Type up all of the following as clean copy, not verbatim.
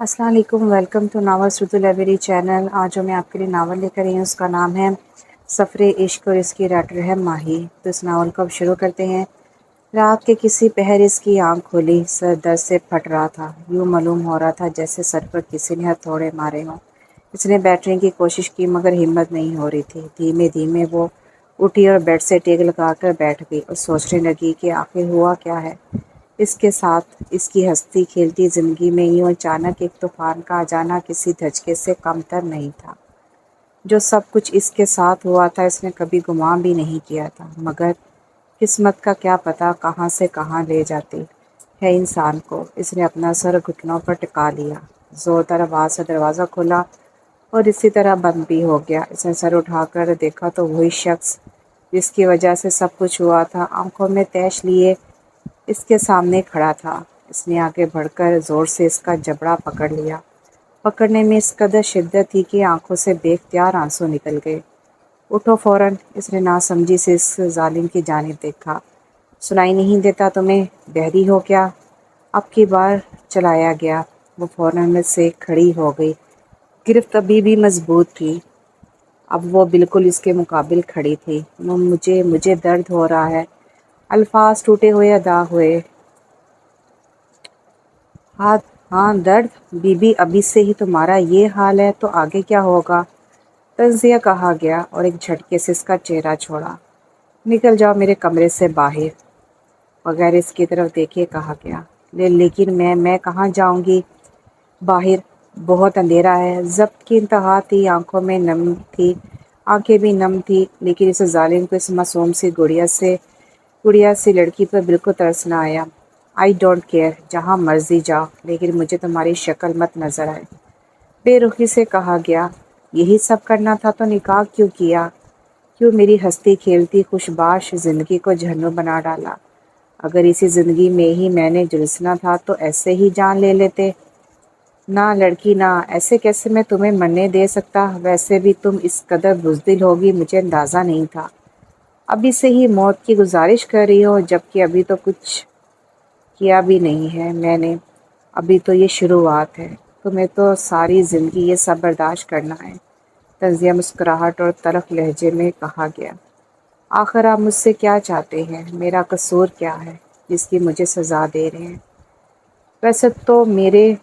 السلام علیکم، welcome to novel سردو لائبریری چینل۔ آج جو میں آپ کے لیے ناول لے کر آئی ہوں اس کا نام ہے سفر عشق اور اس کی رائٹر ہے ماہی۔ تو اس ناول کو اب شروع کرتے ہیں۔ رات کے کسی پہر اس کی آنکھ کھلی، سر درد سے پھٹ رہا تھا، یوں معلوم ہو رہا تھا جیسے سر پر کسی نے ہتھوڑے مارے ہوں۔ اس نے بیٹھنے کی کوشش کی مگر ہمت نہیں ہو رہی تھی۔ دھیمے دھیمے وہ اٹھی اور بیڈ سے ٹیک لگا کر بیٹھ گئی اور سوچنے لگی کہ آخر ہوا کیا ہے اس کے ساتھ۔ اس کی ہنستی کھیلتی زندگی میں یوں اچانک ایک طوفان کا آ جانا کسی دھچکے سے کم تر نہیں تھا۔ جو سب کچھ اس کے ساتھ ہوا تھا اس نے کبھی گمان بھی نہیں کیا تھا، مگر قسمت کا کیا پتہ کہاں سے کہاں لے جاتی ہے انسان کو۔ اس نے اپنا سر گھٹنوں پر ٹکا لیا۔ زوردار آواز سے دروازہ کھلا اور اسی طرح بند بھی ہو گیا۔ اس نے سر اٹھا کر دیکھا تو وہی شخص جس کی وجہ سے سب کچھ ہوا تھا آنکھوں میں تیش لیے اس کے سامنے کھڑا تھا۔ اس نے آگے بڑھ کر زور سے اس کا جبڑا پکڑ لیا۔ پکڑنے میں اس قدر شدت تھی کہ آنکھوں سے بے اختیار آنسو نکل گئے۔ اٹھو فوراً، اس نے ناسمجھی سے اس ظالم کی جانب دیکھا۔ سنائی نہیں دیتا تمہیں؟ بہری ہو کیا؟ اب کی بار چلایا گیا۔ وہ فوراً سے کھڑی ہو گئی۔ گرفت ابھی بھی مضبوط تھی، اب وہ بالکل اس کے مقابل کھڑی تھی۔ مجھے درد ہو رہا ہے، الفاظ ٹوٹے ہوئے ادا ہوئے۔ ہاں درد؟ بی بی ابھی سے ہی تمہارا یہ حال ہے تو آگے کیا ہوگا؟ تنزیہ کہا گیا اور ایک جھٹکے سے اس کا چہرہ چھوڑا۔ نکل جاؤ میرے کمرے سے باہر۔ بغیر اس کی طرف دیکھے کہا گیا۔ لیکن میں کہاں جاؤں گی؟ باہر بہت اندھیرا ہے۔ ضبط کی انتہا تھی، آنکھوں میں نم تھی، آنکھیں بھی نم تھی، لیکن اس ظالم کو اس معصوم سی گڑیا سی لڑکی پر بالکل ترس نہ آیا۔ آئی ڈونٹ کیئر، جہاں مرضی جاؤ، لیکن مجھے تمہاری شکل مت نظر آئے۔ بے رخی سے کہا گیا۔ یہی سب کرنا تھا تو نکاح کیوں کیا؟ کیوں میری ہستی کھیلتی خوشباش زندگی کو جہنم بنا ڈالا؟ اگر اسی زندگی میں ہی میں نے جلسنا تھا تو ایسے ہی جان لے لیتے۔ نہ لڑکی نہ، ایسے کیسے میں تمہیں مرنے دے سکتا؟ ویسے بھی تم اس قدر بزدل ہوگی مجھے اندازہ نہیں تھا۔ ابھی سے ہی موت کی گزارش کر رہی ہو، جبکہ ابھی تو کچھ کیا بھی نہیں ہے میں نے۔ ابھی تو یہ شروعات ہے، تمہیں تو ساری زندگی یہ سب برداشت کرنا ہے۔ تنزیہ مسکراہٹ اور تلخ لہجے میں کہا گیا۔ آخر آپ مجھ سے کیا چاہتے ہیں؟ میرا قصور کیا ہے جس کی مجھے سزا دے رہے ہیں؟ ویسے تو میرے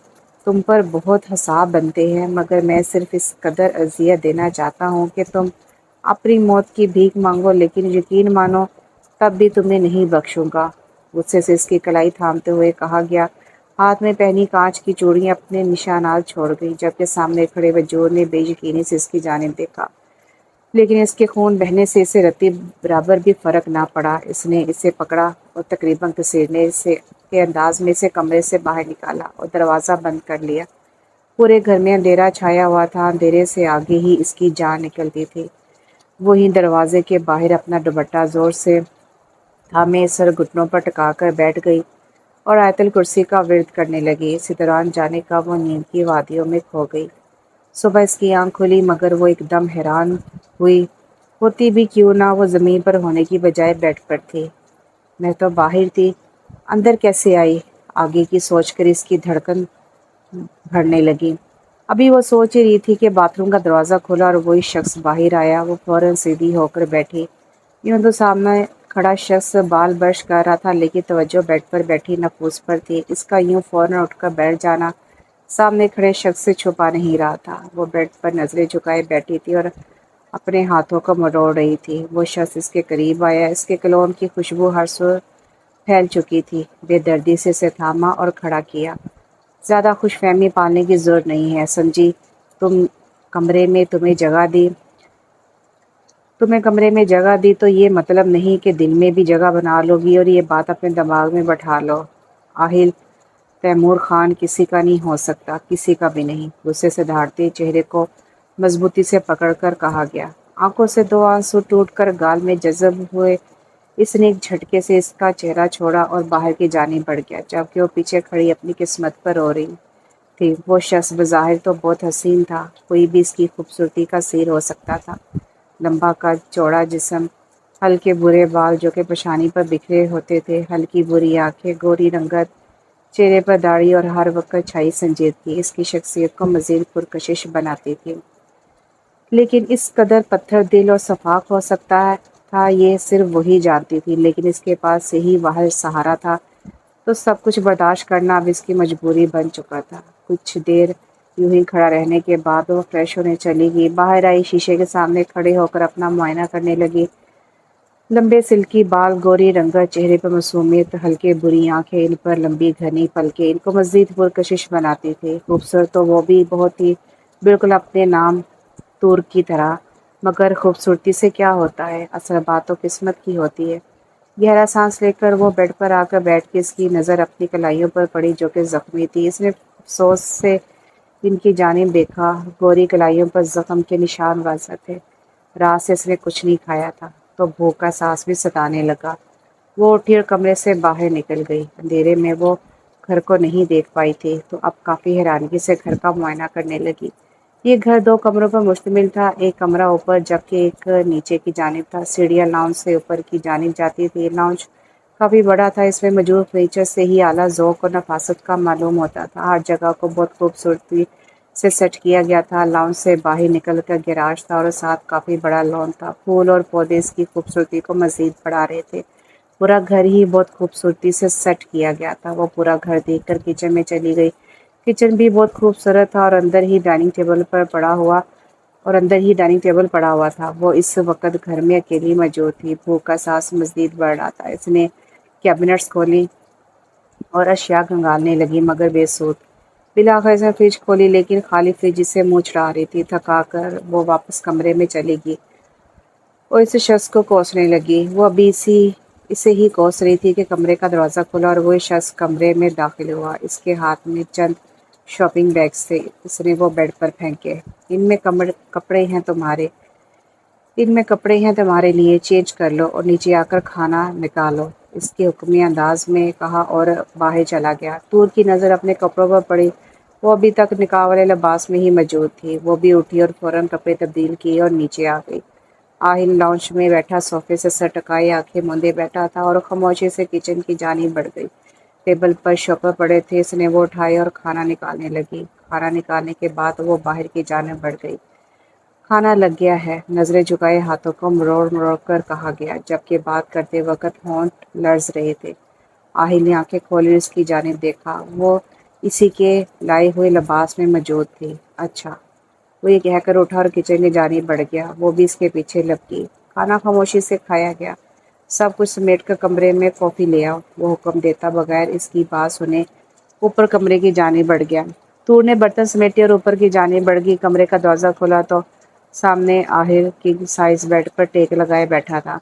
تم پر بہت حساب بنتے ہیں، مگر میں صرف اس قدر اذیت دینا چاہتا ہوں کہ تم اپنی موت کی بھیک مانگو، لیکن یقین مانو تب بھی تمہیں نہیں بخشوں گا۔ غصے سے اس کی کلائی تھامتے ہوئے کہا گیا۔ ہاتھ میں پہنی کانچ کی چوڑیاں اپنے نشانات چھوڑ گئی، جبکہ سامنے کھڑے وجود نے بے یقینی سے اس کی جانب دیکھا، لیکن اس کے خون بہنے سے اسے رتی برابر بھی فرق نہ پڑا۔ اس نے اسے پکڑا اور تقریباً گھسیٹنے کے انداز میں اسے کمرے سے باہر نکالا اور دروازہ بند کر لیا۔ پورے گھر میں اندھیرا چھایا ہوا تھا، اندھیرے سے آگے ہی اس کی جان نکلتی تھی۔ وہی دروازے کے باہر اپنا دوپٹہ زور سے تھامے سر گھٹنوں پر ٹکا کر بیٹھ گئی اور آیت الکرسی کا ورد کرنے لگی۔ اسی دوران جانے کا وہ نیند کی وادیوں میں کھو گئی۔ صبح اس کی آنکھ کھلی مگر وہ ایک دم حیران ہوتی بھی کیوں نہ، وہ زمین پر ہونے کی بجائے بیڈ پر تھی۔ میں تو باہر تھی، اندر کیسے آئی؟ آگے کی سوچ کر اس کی دھڑکن بڑھنے لگی۔ ابھی وہ سوچ ہی رہی تھی کہ باتھ روم کا دروازہ کھلا اور وہی شخص باہر آیا۔ وہ فوراً سیدھی ہو کر بیٹھی۔ یوں تو سامنے کھڑا شخص بال برش کر رہا تھا، لیکن توجہ بیڈ پر بیٹھی نفوس پر تھی۔ اس کا یوں فوراً اٹھ کر بیٹھ جانا سامنے کھڑے شخص سے چھپا نہیں رہا تھا۔ وہ بیڈ پر نظریں جھکائے بیٹھی تھی اور اپنے ہاتھوں کو مروڑ رہی تھی۔ وہ شخص اس کے قریب آیا، اس کے کلون کی خوشبو ہر سو پھیل چکی تھی۔ بے دردی سے اسے تھاما اور کھڑا کیا۔ زیادہ خوش فہمی پالنے کی ضرورت نہیں ہے، سمجھی؟ تمہیں کمرے میں جگہ دی تو یہ مطلب نہیں کہ دل میں بھی جگہ بنا لو گی اور یہ بات اپنے دماغ میں بٹھا لو۔ آہل تیمور خان کسی کا نہیں ہو سکتا، کسی کا بھی نہیں۔ غصے سے دھاڑتے چہرے کو مضبوطی سے پکڑ کر کہا گیا۔ آنکھوں سے دو آنسو ٹوٹ کر گال میں جذب ہوئے۔ اس نے ایک جھٹکے سے اس کا چہرہ چھوڑا اور باہر کی جانب بڑھ گیا، جبکہ وہ پیچھے کھڑی اپنی قسمت پر رو رہی تھی۔ وہ شخص بظاہر تو بہت حسین تھا، کوئی بھی اس کی خوبصورتی کا سیر ہو سکتا تھا۔ لمبا قد، چوڑا جسم، ہلکے برے بال جو کہ پیشانی پر بکھرے ہوتے تھے، ہلکی بری آنکھیں، گوری رنگت، چہرے پر داڑھی اور ہر وقت چھائی سنجیدگی اس کی شخصیت کو مزید پرکشش بناتی تھی، لیکن اس قدر پتھر دل اور شفاف ہو سکتا ہے تھا یہ صرف وہی جانتی تھی، لیکن اس کے پاس یہی واحد سہارا تھا تو سب کچھ برداشت کرنا اب اس کی مجبوری بن چکا تھا۔ کچھ دیر یوں ہی کھڑا رہنے کے بعد وہ فریش ہونے چلی گئی، باہر آئی، شیشے کے سامنے کھڑے ہو کر اپنا معائنہ کرنے لگی۔ لمبے سلکی بال، گوری رنگت، چہرے پر معصومیت، ہلکے بری آنکھیں، ان پر لمبی گھنی پلکیں ان کو مزید پرکشش بناتی تھی۔ خوبصورت تو وہ بھی بہت ہی، بالکل اپنے نام طور کی طرح، مگر خوبصورتی سے کیا ہوتا ہے، اصل بات تو قسمت کی ہوتی ہے۔ گہرا سانس لے کر وہ بیڈ پر آ کر بیٹھ کے اس کی نظر اپنی کلائیوں پر پڑی جو کہ زخمی تھی۔ اس نے افسوس سے ان کی جانب دیکھا، گوری کلائیوں پر زخم کے نشان واضح تھے۔ رات سے اس نے کچھ نہیں کھایا تھا تو بھوک کا احساس بھی ستانے لگا۔ وہ اٹھی اور کمرے سے باہر نکل گئی۔ اندھیرے میں وہ گھر کو نہیں دیکھ پائی تھی تو اب کافی حیرانگی سے گھر کا معائنہ کرنے لگی۔ یہ گھر دو کمروں پر مشتمل تھا، ایک کمرہ اوپر جبکہ ایک نیچے کی جانب تھا۔ سیڑھیاں لاؤنج سے اوپر کی جانب جاتی تھی۔ لاؤنج کافی بڑا تھا، اس میں موجود فرنیچر سے ہی اعلیٰ ذوق اور نفاست کا معلوم ہوتا تھا۔ ہر جگہ کو بہت خوبصورتی سے سیٹ کیا گیا تھا۔ لاؤنج سے باہر نکل کر گیراج تھا اور ساتھ کافی بڑا لان تھا۔ پھول اور پودے اس کی خوبصورتی کو مزید بڑھا رہے تھے۔ پورا گھر ہی بہت خوبصورتی سے سیٹ کیا گیا تھا۔ وہ پورا گھر دیکھ کر کچن میں چلی گئی۔ کچن بھی بہت خوبصورت تھا اور اندر ہی ڈائننگ ٹیبل پڑا ہوا تھا۔ وہ اس وقت گھر میں اکیلی موجود تھی۔ بھوک کا احساس مزید بڑھ رہا تھا۔ اس نے کیبنٹس کھولی اور اشیاء کھنگالنے لگی مگر بے سود۔ بالآخر اس نے فریج کھولی لیکن خالی فریج اسے منہ چڑھا رہی تھی۔ تھکا کر وہ واپس کمرے میں چلی گئی اور اس شخص کو کوسنے لگی۔ وہ ابھی اسے ہی کوس رہی تھی کہ کمرے کا دروازہ کھلا اور وہ شخص کمرے میں داخل ہوا۔ اس کے ہاتھ میں چند شاپنگ بیگز تھے، اس نے وہ بیڈ پر پھینکے۔ ان میں کپڑے ہیں تمہارے لیے، چینج کر لو اور نیچے آ کر کھانا نکالو، اس کے حکمی انداز میں کہا اور باہر چلا گیا۔ طور کی نظر اپنے کپڑوں پر پڑی، وہ ابھی تک نکاح والے لباس میں ہی موجود تھی۔ وہ بھی اٹھی اور فوراً کپڑے تبدیل کیے اور نیچے آ گئی۔ آہل لاؤنج میں بیٹھا صوفے سے سر ٹکائے آنکھیں موندے بیٹھا تھا اور خاموشی سے کچن کی جانب بڑھ گئی۔ ٹیبل پر شوپر پڑے تھے، اس نے وہ اٹھائے اور کھانا نکالنے لگی۔ کھانا نکالنے کے بعد وہ باہر کی جانب بڑھ گئی۔ کھانا لگ گیا ہے، نظریں جھکائے ہاتھوں کو مروڑ مروڑ کر کہا گیا، جبکہ بات کرتے وقت ہونٹ لرز رہے تھے۔ آہل نے آنکھیں کھولی اور اس کی جانب دیکھا۔ وہ اسی کے لائے ہوئے لباس میں موجود تھی۔ اچھا، وہ یہ کہہ کر اٹھا اور کچن کی جانب بڑھ گیا۔ وہ بھی اس کے پیچھے لپکی۔ کھانا خاموشی سے کھایا گیا۔ سب کچھ سمیٹ کر کمرے میں کافی لے آؤ، وہ حکم دیتا بغیر اس کی بات سنے اوپر کمرے کی جانب بڑھ گیا۔ طور نے برتن سمیٹے اور اوپر کی جانب بڑھ گئی۔ کمرے کا دروازہ کھلا تو سامنے آہل کنگ سائز بیڈ پر ٹیک لگائے بیٹھا تھا۔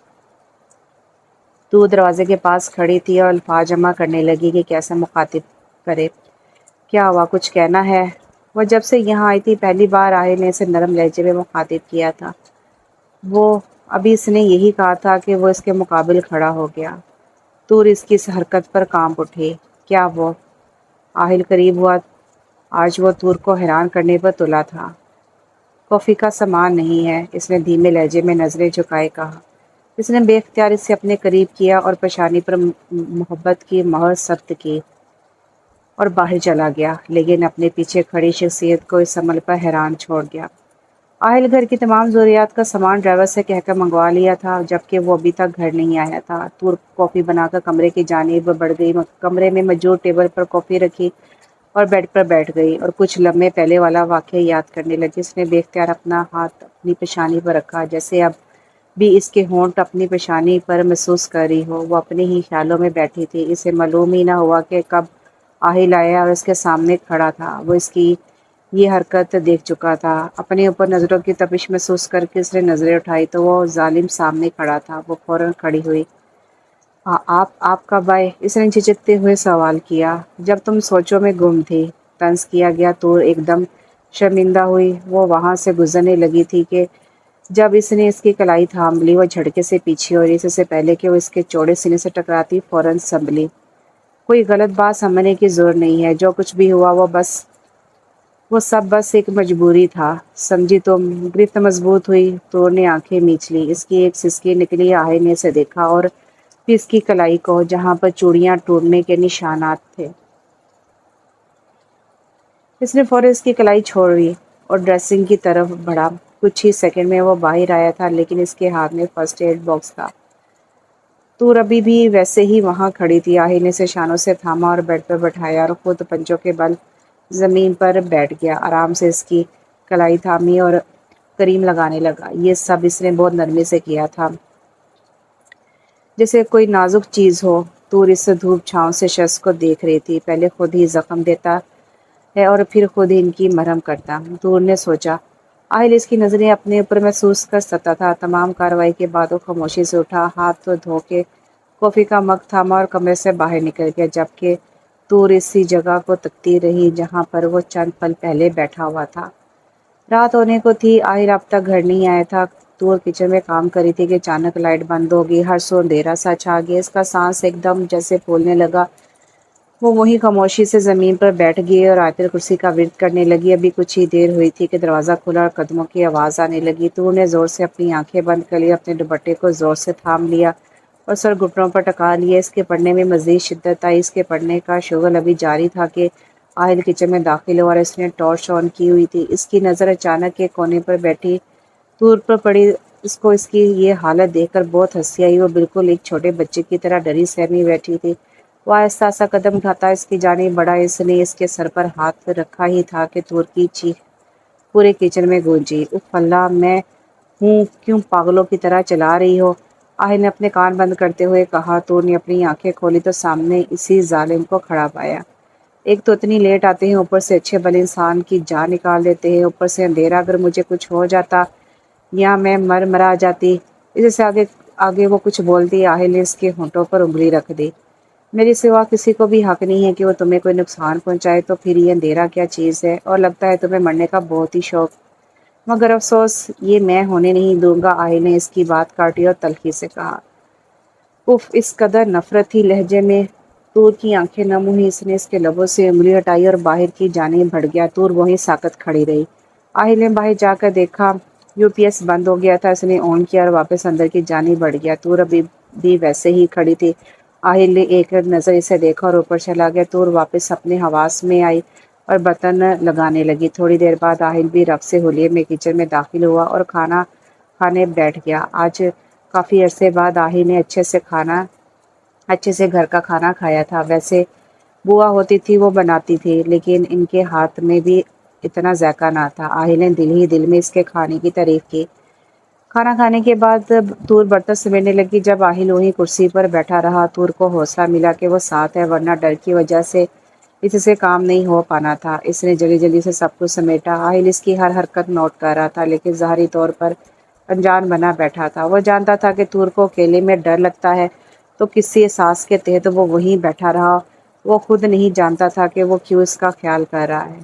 طور دروازے کے پاس کھڑی تھی اور الفاظ جمع کرنے لگی کہ کیسے مخاطب کرے۔ کیا ہوا، کچھ کہنا ہے؟ وہ جب سے یہاں آئی تھی پہلی بار آہل نے اسے نرم لہجے میں مخاطب کیا تھا۔ وہ ابھی اس نے یہی کہا تھا کہ وہ اس کے مقابل کھڑا ہو گیا۔ طور اس کی اس حرکت پر کانپ اٹھی۔ کیا وہ؟ آہل قریب ہوا۔ آج وہ طور کو حیران کرنے پر تلا تھا۔ کافی کا سامان نہیں ہے، اس نے دھیمے لہجے میں نظریں جھکائے کہا۔ اس نے بے اختیار اسے اپنے قریب کیا اور پیشانی پر محبت کی مہر ثبت کی اور باہر چلا گیا، لیکن اپنے پیچھے کھڑی شخصیت کو اس عمل پر حیران چھوڑ گیا۔ آہل گھر کی تمام ضروریات کا سامان ڈرائیور سے کہہ کر منگوا لیا تھا، جبکہ وہ ابھی تک گھر نہیں آیا تھا۔ طور کافی بنا کر کمرے کی جانب بڑھ گئی، کمرے میں موجود ٹیبل پر کافی رکھی اور بیڈ پر بیٹھ گئی اور کچھ لمحے پہلے والا واقعہ یاد کرنے لگی۔ اس نے بے اختیار اپنا ہاتھ اپنی پیشانی پر رکھا، جیسے اب بھی اس کے ہونٹ اپنی پیشانی پر محسوس کر رہی ہو۔ وہ اپنے ہی خیالوں میں بیٹھی تھی، اسے معلوم ہی نہ ہوا کہ کب آہل آیا اور اس کے سامنے کھڑا تھا۔ وہ اس کی یہ حرکت دیکھ چکا تھا۔ اپنے اوپر نظروں کی تپش محسوس کر کے اس نے نظریں اٹھائی تو وہ ظالم سامنے کھڑا تھا۔ وہ فوراً کھڑی ہوئی۔ آپ کب آئے؟ اس نے جھجکتے ہوئے سوال کیا۔ جب تم سوچوں میں گم تھی، طنز کیا گیا۔ طور ایک دم شرمندہ ہوئی۔ وہ وہاں سے گزرنے لگی تھی کہ جب اس نے اس کی کلائی تھام لی۔ وہ جھٹکے سے پیچھے ہو رہی، اس سے پہلے کہ وہ اس کے چوڑے سینے سے ٹکراتی فوراً سنبھلی۔ کوئی غلط بات سمجھنے کی ضرورت نہیں ہے، جو کچھ بھی ہوا وہ سب بس ایک مجبوری تھا، سمجھی تم؟ گرفت مضبوط ہوئی۔ طور نے آنکھیں میچ لی، اس کی ایک سسکی نکلی۔ آہل نے اسے دیکھا اور پھر اس کی کلائی کو، جہاں پر چوڑیاں ٹوٹنے کے نشانات تھے۔ اس نے فوراً اس کی کلائی چھوڑی اور ڈریسنگ کی طرف بڑھا۔ کچھ ہی سیکنڈ میں وہ باہر آیا تھا، لیکن اس کے ہاتھ میں فرسٹ ایڈ باکس تھا۔ تور ابھی بھی ویسے ہی وہاں کھڑی تھی۔ آہل نے اسے شانوں سے تھاما اور بیڈ پر بٹھایا اور خود پنجوں کے بل زمین پر بیٹھ گیا۔ آرام سے اس کی کلائی تھامی اور کریم لگانے لگا۔ یہ سب اس نے بہت نرمی سے کیا تھا، جیسے کوئی نازک چیز ہو۔ تور اس دھوپ چھاؤں سے شخص کو دیکھ رہی تھی، پہلے خود ہی زخم دیتا ہے اور پھر خود ہی ان کی مرہم کرتا۔ تور نے سوچا۔ آہل اس کی نظریں اپنے اوپر محسوس کر سکتا تھا۔ تمام کارروائی کے بعد وہ خاموشی سے اٹھا، ہاتھ دھو کے کافی کا مگ تھاما اور کمرے سے باہر نکل گیا، جبکہ تور اسی جگہ کو تکتی رہی جہاں پر وہ چند پل پہلے بیٹھا ہوا تھا۔ رات ہونے کو تھی۔ آہل اب تک گھر نہیں آیا تھا۔ تور کچن میں کام کری تھی کہ اچانک لائٹ بند ہو گئی۔ ہر سو اندھیرا سا چھا گیا۔ اس کا سانس ایک دم جیسے پھولنے لگا۔ وہ وہیں خاموشی سے زمین پر بیٹھ گئی اور آیت الکرسی کا ورد کرنے لگی۔ ابھی کچھ ہی دیر ہوئی تھی کہ دروازہ کھلا اور قدموں کی آواز آنے لگی۔ تور نے زور سے اپنی آنکھیں بند کر لی، اپنے دوپٹے کو زور سے تھام لیا اور سر گھٹنوں پر ٹکا لیا۔ اس کے پڑھنے میں مزید شدت آئی۔ اس کے پڑھنے کا شغل ابھی جاری تھا کہ آہل کچن میں داخل ہوا اور اس نے ٹارچ آن کی ہوئی تھی۔ اس کی نظر اچانک ایک کونے پر بیٹھی تور پر پڑی۔ اس کو اس کی یہ حالت دیکھ کر بہت ہنسی آئی۔ وہ بالکل ایک چھوٹے بچے کی طرح ڈری سہمی بیٹھی تھی۔ وہ آہستہ سا قدم اٹھاتا اس کی جانب بڑھا۔ اس نے اس کے سر پر ہاتھ رکھا ہی تھا کہ تور کی چیخ پورے کچن میں گونجی۔ اف اللہ، میں ہوں، کیوں پاگلوں کی طرح چلا رہی ہو؟ آہل نے اپنے کان بند کرتے ہوئے کہا۔ تور نے اپنی آنکھیں کھولی تو سامنے اسی ظالم کو کھڑا پایا۔ ایک تو اتنی لیٹ آتے ہیں، اوپر سے اچھے بل انسان کی جان نکال دیتے ہیں، اوپر سے اندھیرا۔ اگر مجھے کچھ ہو جاتا یا میں مرا جاتی۔ اس سے آگے وہ کچھ بولتی، آہل نے اس کے ہونٹوں پر انگلی رکھ دی۔ میری سوا کسی کو بھی حق نہیں ہے کہ وہ تمہیں کوئی نقصان پہنچائے، تو پھر یہ اندھیرا کیا چیز ہے؟ اور لگتا ہے تمہیں مرنے کا بہت ہی شوق، مگر افسوس یہ میں ہونے نہیں دوں گا۔ آہل نے اس کی بات کاٹی اور تلخی سے کہا۔ اف، اس قدر نفرت تھی لہجے میں۔ تور کی آنکھیں نم ہوئی۔ اس نے اس کے لبوں سے انگلی ہٹائی اور باہر کی جانب بڑھ گیا۔ تور وہیں ساکت کھڑی رہی۔ آہل نے باہر جا کر دیکھا، یو پی ایس بند ہو گیا تھا۔ اس نے آن کیا اور واپس اندر کی جانب بڑھ گیا۔ تور ابھی بھی ویسے ہی کھڑی تھی۔ آہل نے ایک نظر اسے دیکھا اور اوپر چلا گیا۔ تور واپس اپنے حواس میں آئی اور برتن لگانے لگی۔ تھوڑی دیر بعد آہل بھی رقص سے ہولیے میں کچن میں داخل ہوا اور کھانا کھانے بیٹھ گیا۔ آج کافی عرصے بعد آہل نے اچھے سے گھر کا کھانا کھایا تھا۔ ویسے بوا ہوتی تھی، وہ بناتی تھی، لیکن ان کے ہاتھ میں بھی اتنا ذائقہ نہ تھا۔ آہل نے دل ہی دل میں اس کے کھانے کی تعریف کی۔ کھانا کھانے کے بعد تور برتن سمیٹنے لگی۔ جب آہل وہیں کرسی پر بیٹھا رہا، تور کو حوصلہ ملا کہ وہ ساتھ ہے، ورنہ ڈر کی وجہ سے اس سے کام نہیں ہو پانا تھا۔ اس نے جلدی جلدی سے سب کچھ سمیٹا۔ آہل اس کی ہر حرکت نوٹ کر رہا تھا، لیکن ظاہری طور پر انجان بنا بیٹھا تھا۔ وہ جانتا تھا کہ تور کو اکیلے میں ڈر لگتا ہے، تو کسی احساس کے تحت وہ وہیں بیٹھا رہا۔ وہ خود نہیں جانتا تھا کہ وہ کیوں اس کا خیال کر رہا ہے۔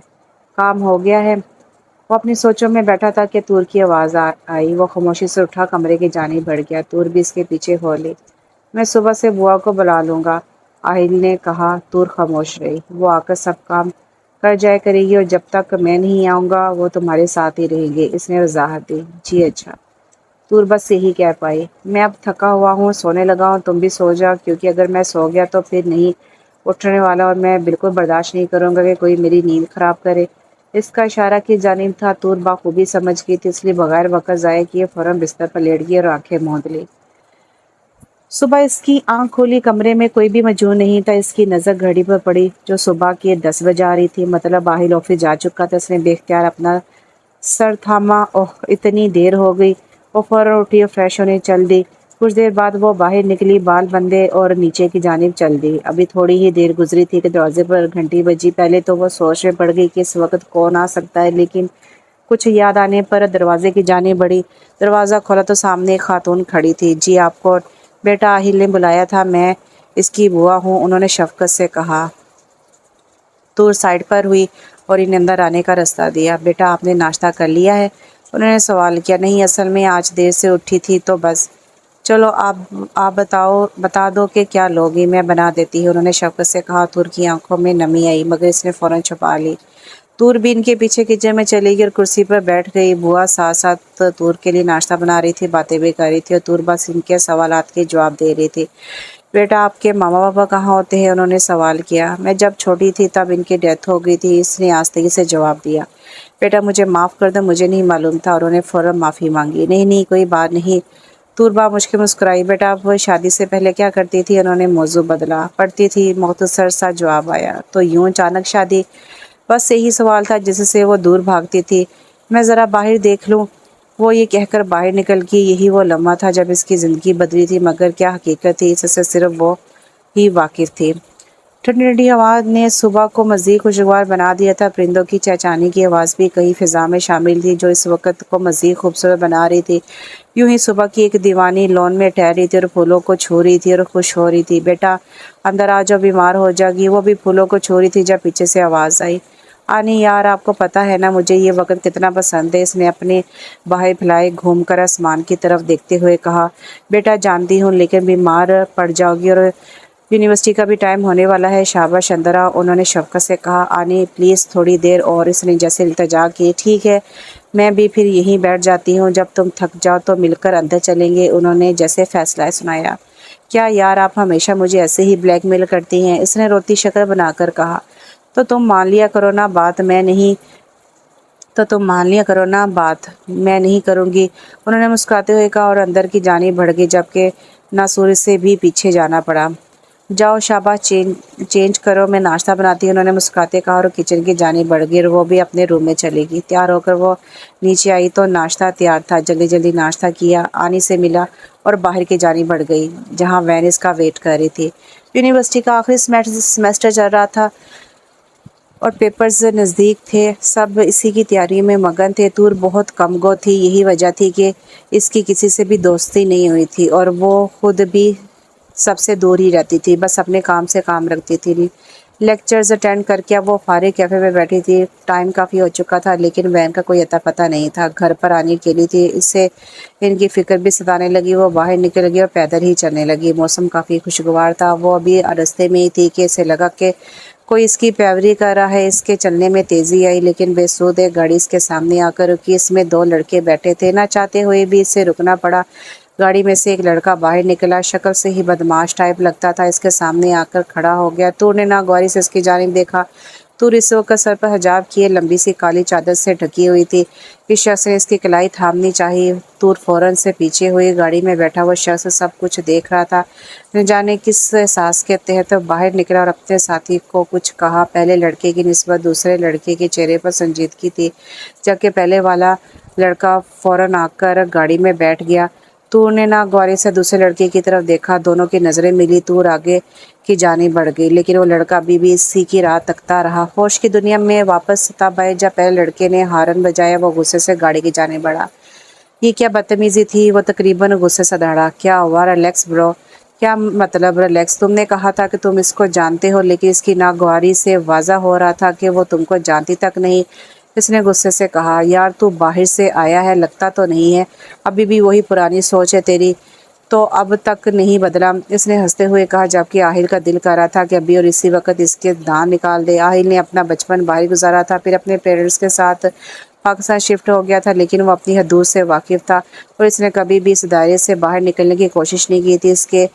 کام ہو گیا ہے؟ وہ اپنی سوچوں میں بیٹھا تھا کہ تور کی آواز آئی۔ وہ خاموشی سے اٹھا، کمرے کی جانب بڑھ گیا۔ تور بھی اس کے پیچھے ہو لی۔ میں صبح سے بوا کو بلا لوں گا، آہل نے کہا۔ تور خاموش رہی۔ وہ آ کر سب کام کر جایا کرے گی اور جب تک میں نہیں آؤں گا وہ تمہارے ساتھ ہی رہیں گے، اس نے وضاحت دی۔ جی اچھا، تور بس یہی کہہ پائی۔ میں اب تھکا ہوا ہوں، سونے لگا ہوں، تم بھی سو جاؤ، کیونکہ اگر میں سو گیا تو پھر نہیں اٹھنے والا اور میں بالکل برداشت نہیں کروں گا کہ کوئی میری نیند خراب کرے۔ اس کا اشارہ کس جانب تھا تور بخوبی سمجھ گئی تھی، اس لیے بغیر وقت ضائع کیے فوراً بستر پر لیٹ گئی اور آنکھیں موند لی۔ صبح اس کی آنکھ کھولی، کمرے میں کوئی بھی موجود نہیں تھا۔ اس کی نظر گھڑی پر پڑی جو صبح کے 10 بجے آ رہی تھی، مطلب آہل آفس جا چکا تھا۔ اس نے بے اختیار اپنا سر تھاما۔ اوہ، اتنی دیر ہو گئی۔ وہ فوراً اٹھی اور فریش ہونے چل دی۔ کچھ دیر بعد وہ باہر نکلی، بال بندے اور نیچے کی جانب چل دی۔ ابھی تھوڑی ہی دیر گزری تھی کہ دروازے پر گھنٹی بجی۔ پہلے تو وہ سوچ میں پڑ گئی کہ اس وقت کون آ سکتا ہے، لیکن کچھ یاد آنے پر دروازے کی جانب بڑھی۔ دروازہ کھولا تو سامنے ایک خاتون کھڑی تھی۔ جی آپ کو بیٹا آہل نے بلایا تھا، میں اس کی بوا ہوں، انہوں نے شفقت سے کہا۔ تور سائڈ پر ہوئی اور انہیں اندر آنے کا راستہ دیا۔ بیٹا آپ نے ناشتہ کر لیا ہے؟ انہوں نے سوال کیا۔ نہیں، اصل میں آج دیر سے اٹھی تھی تو بس۔ چلو آپ بتا دو کہ کیا لوگی، میں بنا دیتی ہوں، انہوں نے شفقت سے کہا۔ تور کی آنکھوں میں نمی آئی، مگر اس نے فوراً چھپا لی۔ تور بھی ان کے پیچھے کچن میں چلی گئی اور کرسی پر بیٹھ گئی۔ بوا ساتھ ساتھ تور کے لیے ناشتہ بنا رہی تھی، باتیں بھی کر رہی تھی اور تور بس ان کے سوالات کے جواب دے رہی تھی۔ بیٹا آپ کے ماما پاپا کہاں ہوتے ہیں؟ انہوں نے سوال کیا۔ میں جب چھوٹی تھی تب ان کی ڈیتھ ہو گئی تھی، اس نے آستگی سے جواب دیا۔ بیٹا مجھے معاف کر دو، مجھے نہیں معلوم تھا، اور انہوں نے فوراً معافی مانگی۔ نہیں نہیں کوئی بات نہیں، طوربا مشکل مسکرائی۔ بیٹا آپ شادی سے پہلے کیا کرتی تھی؟ انہوں نے موضوع بدلا۔ پڑھتی تھی، مختصر سا جواب آیا۔ تو یوں اچانک شادی؟ بس یہی سوال تھا جس سے وہ دور بھاگتی تھی۔ میں ذرا باہر دیکھ لوں؟ وہ یہ کہہ کر باہر نکل گئی۔ یہی وہ لمحہ تھا جب اس کی زندگی بدلی تھی، مگر کیا حقیقت تھی، اس سے صرف وہ ہی واقف تھی۔ ٹھنڈی ٹھنڈی ہوا نے صبح کو مزید خوشگوار بنا دیا تھا۔ پرندوں کی چہچہانے کی آواز بھی کہیں فضا میں شامل تھی جو اس وقت کو مزید خوبصورت بنا رہی تھی۔ یوں ہی صبح کی ایک دیوانی لون میں ٹہر رہی تھی اور پھولوں کو چھو رہی تھی اور خوش ہو رہی تھی۔ بیٹا اندر آ جاؤ، بیمار ہو جائے گی۔ وہ بھی پھولوں کو چھو رہی تھی جب پیچھے سے آواز آئی، آنی یار آپ کو پتہ ہے نا مجھے یہ وقت کتنا پسند ہے؟ اس نے اپنے باہیں پھیلائے گھوم کر آسمان کی طرف دیکھتے ہوئے کہا۔ بیٹا جانتی ہوں، لیکن بیمار پڑ جاؤ گی اور یونیورسٹی کا بھی ٹائم ہونے والا ہے۔ شاباش اندر آؤ، انہوں نے شفقت سے کہا۔ آنی پلیز تھوڑی دیر اور، اس نے جیسے التجا کی۔ ٹھیک ہے، میں بھی پھر یہیں بیٹھ جاتی ہوں، جب تم تھک جاؤ تو مل کر اندر چلیں گے، انہوں نے جیسے فیصلہ سنایا۔ کیا یار آپ ہمیشہ مجھے ایسے ہی بلیک میل کرتی ہیں؟ اس نے روتی شکل بنا کر کہا۔ تو تم مان لیا کرو نا بات، میں نہیں کروں گی، انہوں نے مسکراتے ہوئے کہا اور اندر کی جانب بڑھ گئی، جبکہ ناصور سے بھی پیچھے جانا پڑا۔ جاؤ شاباش، چینج کرو، میں ناشتہ بناتی ہوں، انہوں نے مسکراتے کہا اور کچن کی جانب بڑھ گئی اور وہ بھی اپنے روم میں چلی گئی۔ تیار ہو کر وہ نیچے آئی تو ناشتہ تیار تھا۔ جلدی جلدی ناشتہ کیا، آنی سے ملا اور باہر کی جانب بڑھ گئی جہاں وین اس کا ویٹ کر رہی تھی۔ یونیورسٹی کا آخری سمیسٹر چل رہا تھا اور پیپرز نزدیک تھے، سب اسی کی تیاری میں مگن تھے۔ طور بہت کم گو تھی، یہی وجہ تھی کہ اس کی کسی سے بھی دوستی نہیں ہوئی تھی اور وہ خود بھی سب سے دور ہی رہتی تھی، بس اپنے کام سے کام رکھتی تھی۔ لیکچرز اٹینڈ کر کے اب وہ فارغ کیفے میں بیٹھی تھی۔ ٹائم کافی ہو چکا تھا لیکن وین کا کوئی اتا پتہ نہیں تھا۔ گھر پر آنے کے لیے تھی، اس سے ان کی فکر بھی ستانے لگی۔ وہ باہر نکل گئی اور پیدل ہی چلنے لگی۔ موسم کافی خوشگوار تھا، وہ ابھی راستے میں ہی تھی کہ اسے لگا کہ کوئی اس کی پیروی کر رہا ہے۔ اس کے چلنے میں تیزی آئی لیکن بے سود ایک گاڑی اس کے سامنے آ کر رکی۔ اس میں دو لڑکے بیٹھے تھے، نہ چاہتے ہوئے بھی اسے رکنا پڑا۔ گاڑی میں سے ایک لڑکا باہر نکلا، شکل سے ہی بدماش ٹائپ لگتا تھا، اس کے سامنے آ کر کھڑا ہو گیا۔ طور نے ناگواری سے اس کی جانب دیکھا۔ طور اس وقت سر پر حجاب کیے لمبی سی کالی چادر سے ڈھکی ہوئی تھی۔ اس شخص نے اس کی کلائی تھامنی چاہی۔ طور فوراً سے پیچھے ہوئی۔ گاڑی میں بیٹھا وہ شخص سب کچھ دیکھ رہا تھا، نہ جانے کس احساس کے تحت باہر نکلا اور اپنے ساتھی کو کچھ کہا۔ پہلے لڑکے کی نسبت دوسرے لڑکے کے چہرے پر سنجیدگی تھی، جبکہ پہلے والا لڑکا فوراً آ کر گاڑی میں بیٹھ گیا۔ طور نے ناگواری سے دوسرے لڑکے کی طرف دیکھا، دونوں کی نظریں ملی۔ طور آگے کی جانب بڑھ گئی لیکن وہ لڑکا ابھی بھی اسی کی راہ تکتا رہا۔ ہوش کی دنیا میں واپس تب آئے جب پہلے لڑکے نے ہارن بجایا۔ وہ غصے سے گاڑی کی جانب بڑھا۔ یہ کیا بدتمیزی تھی؟ وہ تقریباً غصے سے دہڑا۔ کیا ہوا؟ ریلیکس برو۔ کیا مطلب ریلیکس؟ تم نے کہا تھا کہ تم اس کو جانتے ہو، لیکن اس کی ناگواری سے واضح ہو رہا تھا کہ وہ تم کو جانتی تک نہیں۔ اس نے غصے سے کہا۔ یار تو باہر سے آیا ہے، لگتا تو نہیں ہے ابھی بھی وہی پرانی سوچ ہے تیری، تو اب تک نہیں بدلا، اس نے ہنستے ہوئے کہا، جبکہ آہل کا دل کر رہا تھا کہ ابھی اور اسی وقت اس کے دان نکال دے۔ آہل نے اپنا بچپن باہر گزارا تھا، پھر اپنے پیرنٹس کے ساتھ پاکستان شفٹ ہو گیا تھا، لیکن وہ اپنی حدود سے واقف تھا اور اس نے کبھی بھی اس دائرے سے باہر نکلنے کی کوشش نہیں کی تھی۔ اس کے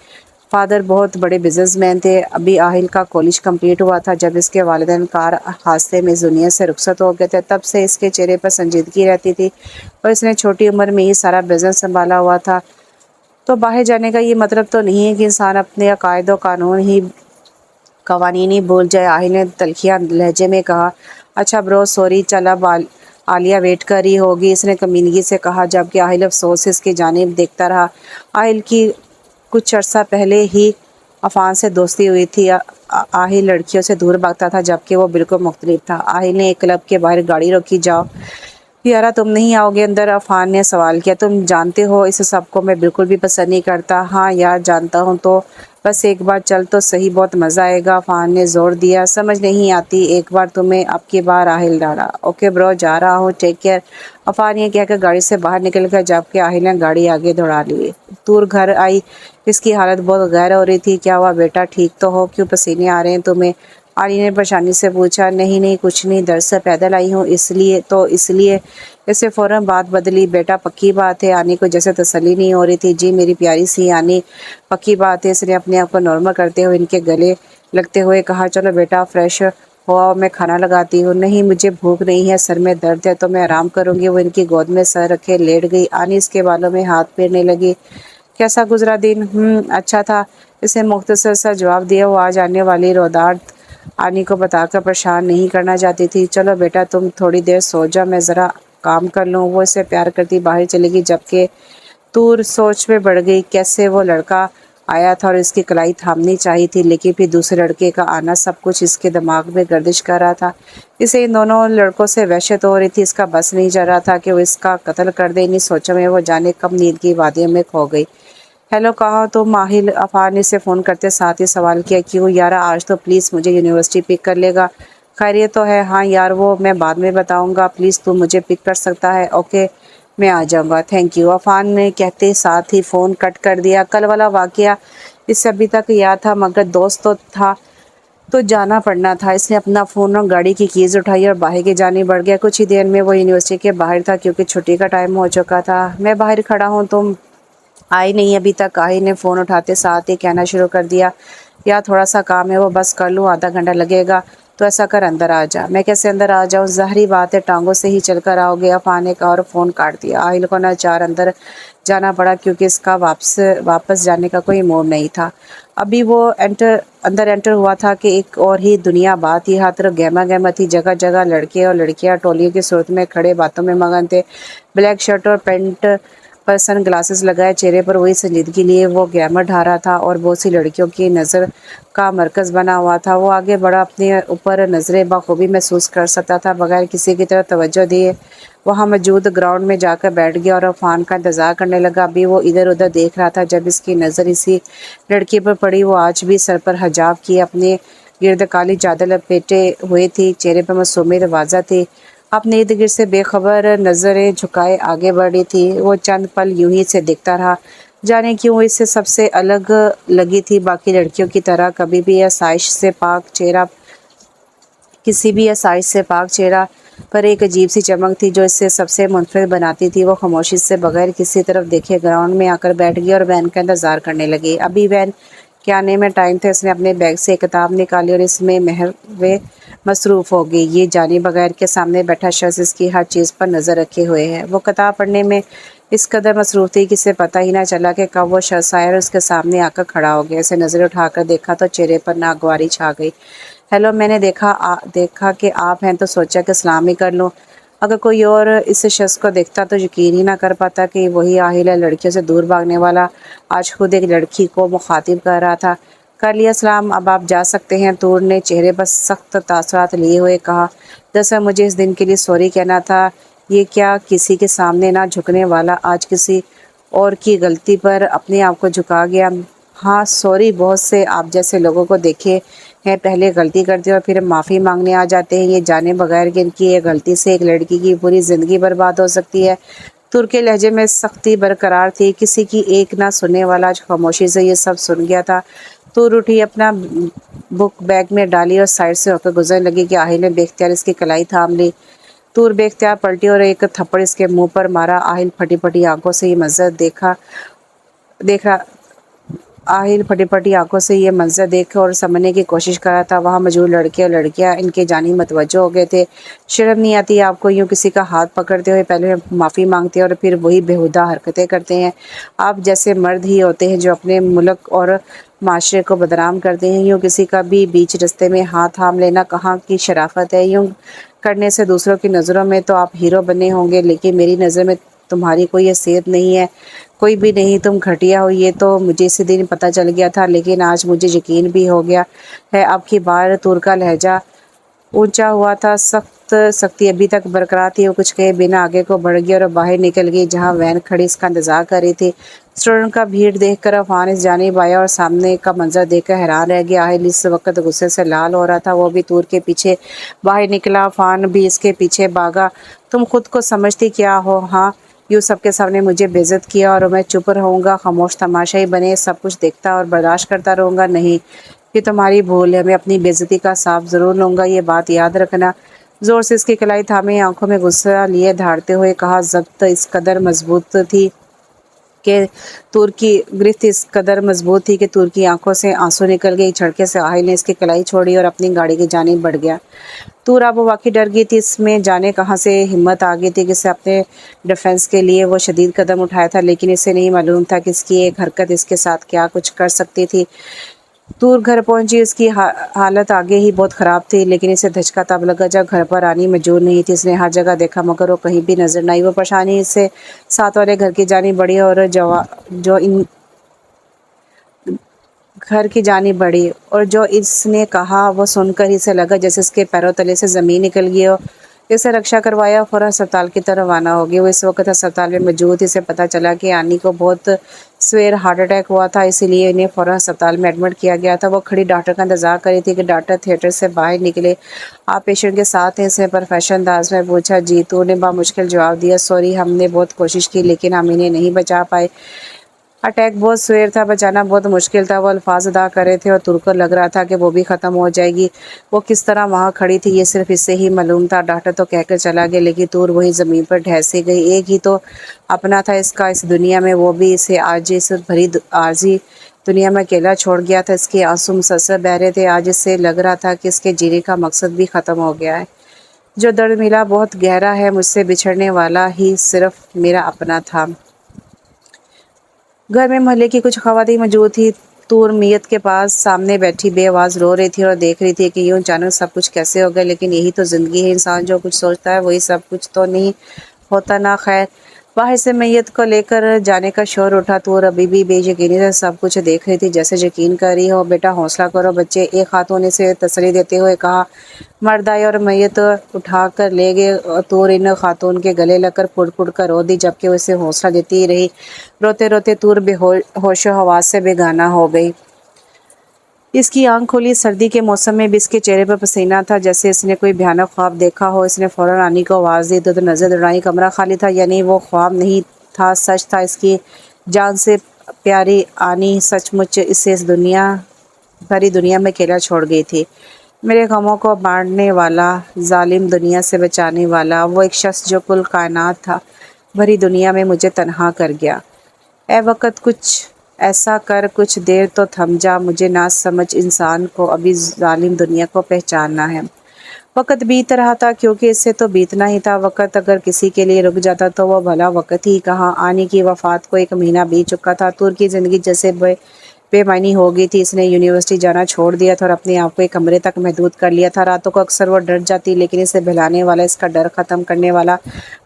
فادر بہت بڑے بزنس مین تھے۔ ابھی آہل کا کالج کمپلیٹ ہوا تھا جب اس کے والدین کار حادثے میں اس دنیا سے رخصت ہو گئے تھے۔ تب سے اس کے چہرے پر سنجیدگی رہتی تھی اور اس نے چھوٹی عمر میں ہی سارا بزنس سنبھالا ہوا تھا۔ تو باہر جانے کا یہ مطلب تو نہیں ہے کہ انسان اپنے عقائد و قوانین ہی بھول جائے، آہل نے تلخیہ لہجے میں کہا۔ اچھا برو، سوری، چل اب عالیہ ویٹ کر رہی ہوگی، اس نے کمینگی سے کہا، جبکہ آہل افسوس سے اس کی جانب دیکھتا رہا۔ آہل کی کچھ عرصہ پہلے ہی عفان سے دوستی ہوئی تھی۔ آہل لڑکیوں سے دور بھاگتا تھا جبکہ وہ بالکل مختلف تھا۔ آہل نے ایک کلب کے باہر گاڑی روکی۔ جاؤ یارا، تم نہیں آؤ گے اندر؟ عفان نے سوال کیا۔ تم جانتے ہو اس سب کو میں بالکل بھی پسند نہیں کرتا۔ ہاں یار جانتا ہوں، تو بس ایک بار چل تو صحیح، بہت مزہ آئے گا، عفان نے زور دیا۔ سمجھ نہیں آتی، ایک بار تمہیں اب کی بار، آہل ڈالا۔ اوکے برو، جا رہا ہوں، ٹیک کیئر، عفان یہ کہہ کر گاڑی سے باہر نکل گیا، جبکہ آہل نے گاڑی آگے دوڑا لی۔ طور گھر آئی، اس کی حالت بہت غیر ہو رہی تھی۔ کیا ہوا بیٹا، ٹھیک تو ہو؟ کیوں پسینے آ رہے ہیں تمہیں؟ آنی نے پریشانی سے پوچھا۔ نہیں نہیں کچھ نہیں، درس سے پیدل آئی ہوں اس لیے اسے فوراً بات بدلی۔ بیٹا پکی بات ہے؟ آنی کو جیسے تسلی نہیں ہو رہی تھی۔ جی میری پیاری سی آنی، پکی بات ہے۔ اس نے اپنے آپ کو نارمل کرتے ہوئے ان کے گلے لگتے ہوئے کہا۔ چلو بیٹا فریش ہوا، میں کھانا لگاتی ہوں۔ نہیں مجھے بھوک نہیں ہے، سر میں درد ہے تو میں آرام کروں گی۔ وہ ان کی گود میں سر رکھے لیٹ گئی۔ آنی اس کے بالوں میں ہاتھ پھیرنے لگی۔ کیسا گزرا دن؟ اچھا تھا، اسے مختصر سا جواب دیا۔ وہ آج آنے والی رودات آنی کو بتا کر پریشان نہیں کرنا چاہتی تھی۔ چلو بیٹا تم تھوڑی دیر سو جاؤ، میں ذرا کام کر لوں۔ وہ اسے پیار کرتی باہر چلے گی، جبکہ طور سوچ میں پڑ گئی کیسے وہ لڑکا آیا تھا اور اس کی کلائی تھامنی چاہیے تھی، لیکن پھر دوسرے لڑکے کا آنا سب کچھ اس کے دماغ میں گردش کر رہا تھا۔ اسے ان دونوں لڑکوں سے وحشت ہو رہی تھی۔ اس کا بس نہیں چل رہا تھا کہ وہ اس کا قتل کر دے۔ انہیں سوچوں میں وہ جانے کب نیند کی وادیوں میں کھو گئی۔ ہیلو کہاں تم؟ ماہل عفان نے سے فون کرتے ساتھ ہی سوال کیا۔ کیوں یارا آج تو پلیز مجھے یونیورسٹی پک کر لے گا؟ خیریت تو ہے؟ ہاں یار وہ میں بعد میں بتاؤں گا، پلیز تو مجھے پک کر سکتا ہے؟ اوکے میں آ جاؤں گا، تھینک یو، عفان نے کہتے ساتھ ہی فون کٹ کر دیا۔ کل والا واقعہ اس سے ابھی تک یاد تھا، مگر دوست تو تھا تو جانا پڑنا تھا۔ اس نے اپنا فون اور گاڑی کی کیز اٹھائی اور باہر کی جانب بڑھ گیا۔ کچھ ہی دیر میں وہ یونیورسٹی کے باہر تھا کیونکہ چھٹی کا ٹائم ہو چکا تھا۔ میں باہر کھڑا ہوں، تم آئی نہیں ابھی تک؟ آہل نے فون اٹھاتے ساتھ ہی کہنا شروع کر دیا۔ یار تھوڑا سا کام ہے، وہ بس کر لوں، آدھا گھنٹہ لگے گا، تو ایسا کر اندر آ جا۔ میں کیسے اندر آ جاؤں؟ ظاہری بات ہے ٹانگوں سے ہی چل کر آؤ گے، عفان نے کہا اور فون کاٹ دیا۔ آہل کو ناچار اندر جانا پڑا کیونکہ اس کا واپس جانے کا کوئی موڈ نہیں تھا۔ ابھی وہ اندر انٹر ہوا تھا کہ ایک اور ہی دنیا بات ہی ہر طرف گہما گہما تھی۔ جگہ جگہ لڑکے اور لڑکیاں ٹولیوں کی صورت میں کھڑے باتوں میں مگن تھے۔ بلیک شرٹ اور پینٹ پر سن گلاسز لگائے، چہرے پر وہی سنجیدگی لیے وہ گلیمر ڈھا رہا تھا اور بہت سی لڑکیوں کی نظر کا مرکز بنا ہوا تھا۔ وہ آگے بڑھا، اپنے اوپر نظریں بخوبی محسوس کر سکتا تھا بغیر کسی کی طرف توجہ دیے۔ وہاں موجود گراؤنڈ میں جا کر بیٹھ گیا اور عفان کا انتظار کرنے لگا۔ ابھی وہ ادھر ادھر دیکھ رہا تھا، جب اس کی نظر اسی لڑکی پر پڑی۔ وہ آج بھی سر پر حجاب کیے اپنے گرد کالی چادر لپیٹے ہوئے تھی، چہرے پر معصومیت واضح تھی۔ اپنے ارد گرد سے بے خبر نظریں جھکائے آگے بڑھ رہی تھی۔ وہ چند پل یوں ہی سے دیکھتا رہا، جانے کیوں وہ اس سے سب سے الگ لگی تھی۔ باقی لڑکیوں کی طرح کبھی بھی کسی بھی آسائش سے پاک چہرہ پر ایک عجیب سی چمک تھی جو اس سے سب سے منفرد بناتی تھی۔ وہ خاموشی سے بغیر کسی طرف دیکھے گراؤنڈ میں آ کر بیٹھ گئی اور وین کا انتظار کرنے لگی۔ ابھی وین کے آنے میں ٹائم تھا۔ اس نے اپنے بیگ سے ایک کتاب نکالی اور اس میں محو مصروف ہو گئی۔ یہ جانی بغیر کے سامنے بیٹھا شخص اس کی ہر چیز پر نظر رکھے ہوئے ہے۔ وہ کتاب پڑھنے میں اس قدر مصروف تھی کہ اسے پتہ ہی نہ چلا کہ کب وہ شخص آیا اور اس کے سامنے آ کر کھڑا ہو گیا۔ اسے نظر اٹھا کر دیکھا تو چہرے پر ناگواری چھا گئی۔ ہیلو، میں نے دیکھا کہ آپ ہیں تو سوچا کہ سلام ہی کر لوں۔ اگر کوئی اور اس شخص کو دیکھتا تو یقین ہی نہ کر پاتا کہ وہی آہل ہے، لڑکیوں سے دور بھاگنے والا۔ آج خود ایک لڑکی کو مخاطب کر رہا تھا۔ کر لیا سلام، اب آپ جا سکتے ہیں، طور نے چہرے پر سخت تاثرات لیے ہوئے کہا۔ دراصل مجھے اس دن کے لیے سوری کہنا تھا۔ یہ کیا کسی کے سامنے نہ جھکنے والا آج کسی اور کی غلطی پر اپنے آپ کو جھکا گیا؟ ہاں سوری، بہت سے آپ جیسے لوگوں کو دیکھے ہیں، پہلے غلطی کرتے ہیں اور پھر معافی مانگنے آ جاتے ہیں، یہ جانے بغیر کہ ان کی ایک غلطی سے ایک لڑکی کی پوری زندگی برباد ہو سکتی ہے۔ تر کے لہجے میں سختی برقرار تھی۔ کسی کی ایک نہ سننے والا آج خاموشی سے یہ سب سن گیا تھا۔ تر اٹھی، اپنا بک بیگ میں ڈالی اور سائڈ سے ہو کر گزرنے لگی کہ آہل نے بے اختیار اس کی کلائی تھام لی۔ تور بے اختیار پلٹی اور ایک تھپڑ اس کے منہ پر مارا۔ آہل پھٹی پھٹی آنکھوں سے یہ منظر دیکھ اور سمجھنے کی کوشش کر رہا تھا۔ وہاں موجود لڑکے اور لڑکیاں ان کے جانب متوجہ ہو گئے تھے۔ شرم نہیں آتی آپ کو یوں کسی کا ہاتھ پکڑتے ہوئے؟ پہلے معافی مانگتے ہیں اور پھر وہی بےہودہ حرکتیں کرتے ہیں۔ آپ جیسے مرد ہی ہوتے ہیں جو اپنے ملک اور معاشرے کو بدنام کرتے ہیں۔ یوں کسی کا بھی بیچ رستے میں ہاتھ تھام لینا کہاں کی شرافت ہے؟ یوں کرنے سے دوسروں کی نظروں میں تو آپ ہیرو بنے ہوں گے، لیکن میری نظر میں تمہاری کوئی حیثیت نہیں ہے، کوئی بھی نہیں، تم گھٹیا ہو۔ یہ تو مجھے اسی دن پتہ چل گیا تھا، لیکن آج مجھے یقین بھی ہو گیا ہے۔ اب کی بار تور کا لہجہ اونچا ہوا تھا، سختی ابھی تک برقرار تھی۔ وہ کچھ کہے بنا آگے کو بڑھ گئی اور باہر نکل گئی جہاں وین کھڑی اس کا انتظار کر رہی تھی۔ اسٹوڈنٹ کا بھیڑ دیکھ کر عفان اس جانب آیا اور سامنے کا منظر دیکھ کر حیران رہ گیا۔ آہل اس وقت غصے سے لال ہو رہا تھا، وہ بھی تور کے پیچھے باہر نکلا، عفان بھی اس کے پیچھے بھاگا۔ تم خود کو سمجھتی کیا ہو؟ ہاں، یوں سب کے سامنے مجھے بے عزت کیا اور میں چپ رہوں گا، خاموش تماشائی بنے سب کچھ دیکھتا اور برداشت کرتا رہوں گا؟ نہیں، یہ تمہاری بھول ہے، میں اپنی بےعزتی کا حساب ضرور لوں گا، یہ بات یاد رکھنا۔ زور سے اس کی کلائی تھامے آنکھوں میں غصہ لیے دھاڑتے ہوئے کہا، ضبط اس قدر مضبوط تھی کہ تور کی گرفت اس قدر مضبوط تھی کہ تور کی آنکھوں سے آنسو نکل گئی۔ جھڑکے سے آہل نے اس کی کلائی چھوڑی اور اپنی گاڑی کی جانب بڑھ گیا۔ تور اب واقعی ڈر گئی تھی، اس میں جانے کہاں سے ہمت آ گئی تھی کہ اسے اپنے ڈیفنس کے لیے وہ شدید قدم اٹھایا تھا، لیکن اسے نہیں معلوم تھا کہ اس کی ایک حرکت اس کے ساتھ کیا کچھ کر سکتی تھی۔ تور گھر پہنچی، اس کی حالت آگے ہی بہت خراب تھی، لیکن اسے دھچکا تب لگا جب گھر پر آنی موجود نہیں تھی۔ اس نے ہر جگہ دیکھا مگر وہ کہیں بھی نظر نہ آئی۔ وہ پریشانی سے ساتھ والے گھر کی جانب بڑھی اور جو اس نے کہا وہ سن کر اسے لگا جیسے اس کے پیروں تلے سے زمین نکل گئی ہو۔ اسے رکشا کروایا، فوراً ہسپتال کی طرف روانہ ہو گئی۔ وہ اس وقت ہسپتال میں موجود تھی۔ اسے پتہ چلا کہ آنی کو بہت سویر ہارٹ اٹیک ہوا تھا، اسی لیے انہیں فوراً ہسپتال میں ایڈمٹ کیا گیا تھا۔ وہ کھڑی ڈاکٹر کا انتظار کر رہی تھی کہ ڈاکٹر تھیٹر سے باہر نکلے۔ آپ پیشنٹ کے ساتھ ہیں؟ اس نے پروفیشنل انداز میں پوچھا۔ جی، تور نے بامشکل جواب دیا۔ سوری، ہم نے بہت کوشش کی لیکن ہم انہیں نہیں بچا پائے۔ اٹیک بہت سویر تھا، بچانا بہت مشکل تھا۔ وہ الفاظ ادا کر رہے تھے اور تور کو لگ رہا تھا کہ وہ بھی ختم ہو جائے گی۔ وہ کس طرح وہاں کھڑی تھی یہ صرف اسے ہی معلوم تھا۔ ڈاکٹر تو کہہ کر چلا گیا لیکن تور وہی زمین پر ڈھسی گئی۔ ایک ہی تو اپنا تھا اس کا اس دنیا میں، وہ بھی اسے آج اس بھری عارضی دنیا میں اکیلا چھوڑ گیا تھا۔ اس کے آنسو مسلسل بہہ رہے تھے۔ آج اسے لگ رہا تھا کہ اس کے جینے کا مقصد بھی ختم ہو گیا ہے۔ جو درد ملا بہت گہرا ہے، مجھ سے بچھڑنے والا ہی صرف میرا اپنا تھا۔ گھر میں محلے کی کچھ خواتین موجود تھی۔ تور میت کے پاس سامنے بیٹھی بے آواز رو رہی تھی اور دیکھ رہی تھی کہ یوں اچانک سب کچھ کیسے ہو گیا۔ لیکن یہی تو زندگی ہے، انسان جو کچھ سوچتا ہے وہی سب کچھ تو نہیں ہوتا نا۔ خیر، باہر سے میت کو لے کر جانے کا شور اٹھا۔ تور ابھی بھی بے یقینی سے سب کچھ دیکھ رہی تھی، جیسے یقین کر رہی ہو۔ بیٹا حوصلہ کرو بچے، ایک خاتون نے اسے تسلی دیتے ہوئے کہا۔ مرد آئے اور میت اٹھا کر لے گئے۔ تور ان خاتون کے گلے لگ کر پھٹ پھٹ کر رو دی جبکہ وہ اسے حوصلہ دیتی رہی۔ روتے روتے تور بے ہوش و حواس سے بیگانہ ہو گئی۔ اس کی آنکھ کھلی۔ سردی کے موسم میں بھی اس کے چہرے پر پسینہ تھا، جیسے اس نے کوئی بھیانک خواب دیکھا ہو۔ اس نے فوراً آنی کو آواز دی۔ ادھر نظر دوڑائی، کمرہ خالی تھا، یعنی وہ خواب نہیں تھا، سچ تھا۔ اس کی جان سے پیاری آنی سچ مچ اسے اس بھری دنیا میں اکیلا چھوڑ گئی تھی۔ میرے غموں کو بانٹنے والا، ظالم دنیا سے بچانے والا، وہ ایک شخص جو کل کائنات تھا، بھری دنیا میں مجھے تنہا کر گیا۔ اے وقت، کچھ ایسا کر، کچھ دیر تو تھم جا، مجھے نہ سمجھ انسان کو ابھی ظالم دنیا کو پہچاننا ہے۔ وقت بیت رہا تھا کیونکہ اس سے تو بیتنا ہی تھا۔ وقت اگر کسی کے لیے رک جاتا تو وہ بھلا وقت ہی کہاں۔ آنی کی وفات کو 1 مہینہ بیت چکا تھا۔ تور کی زندگی جیسے بے معنی ہو گئی تھی۔ اس نے یونیورسٹی جانا چھوڑ دیا تھا اور اپنے آپ کو ایک کمرے تک محدود کر لیا تھا۔ راتوں کو اکثر وہ ڈر جاتی لیکن اسے بہلانے والا، اس کا ڈر ختم کرنے والا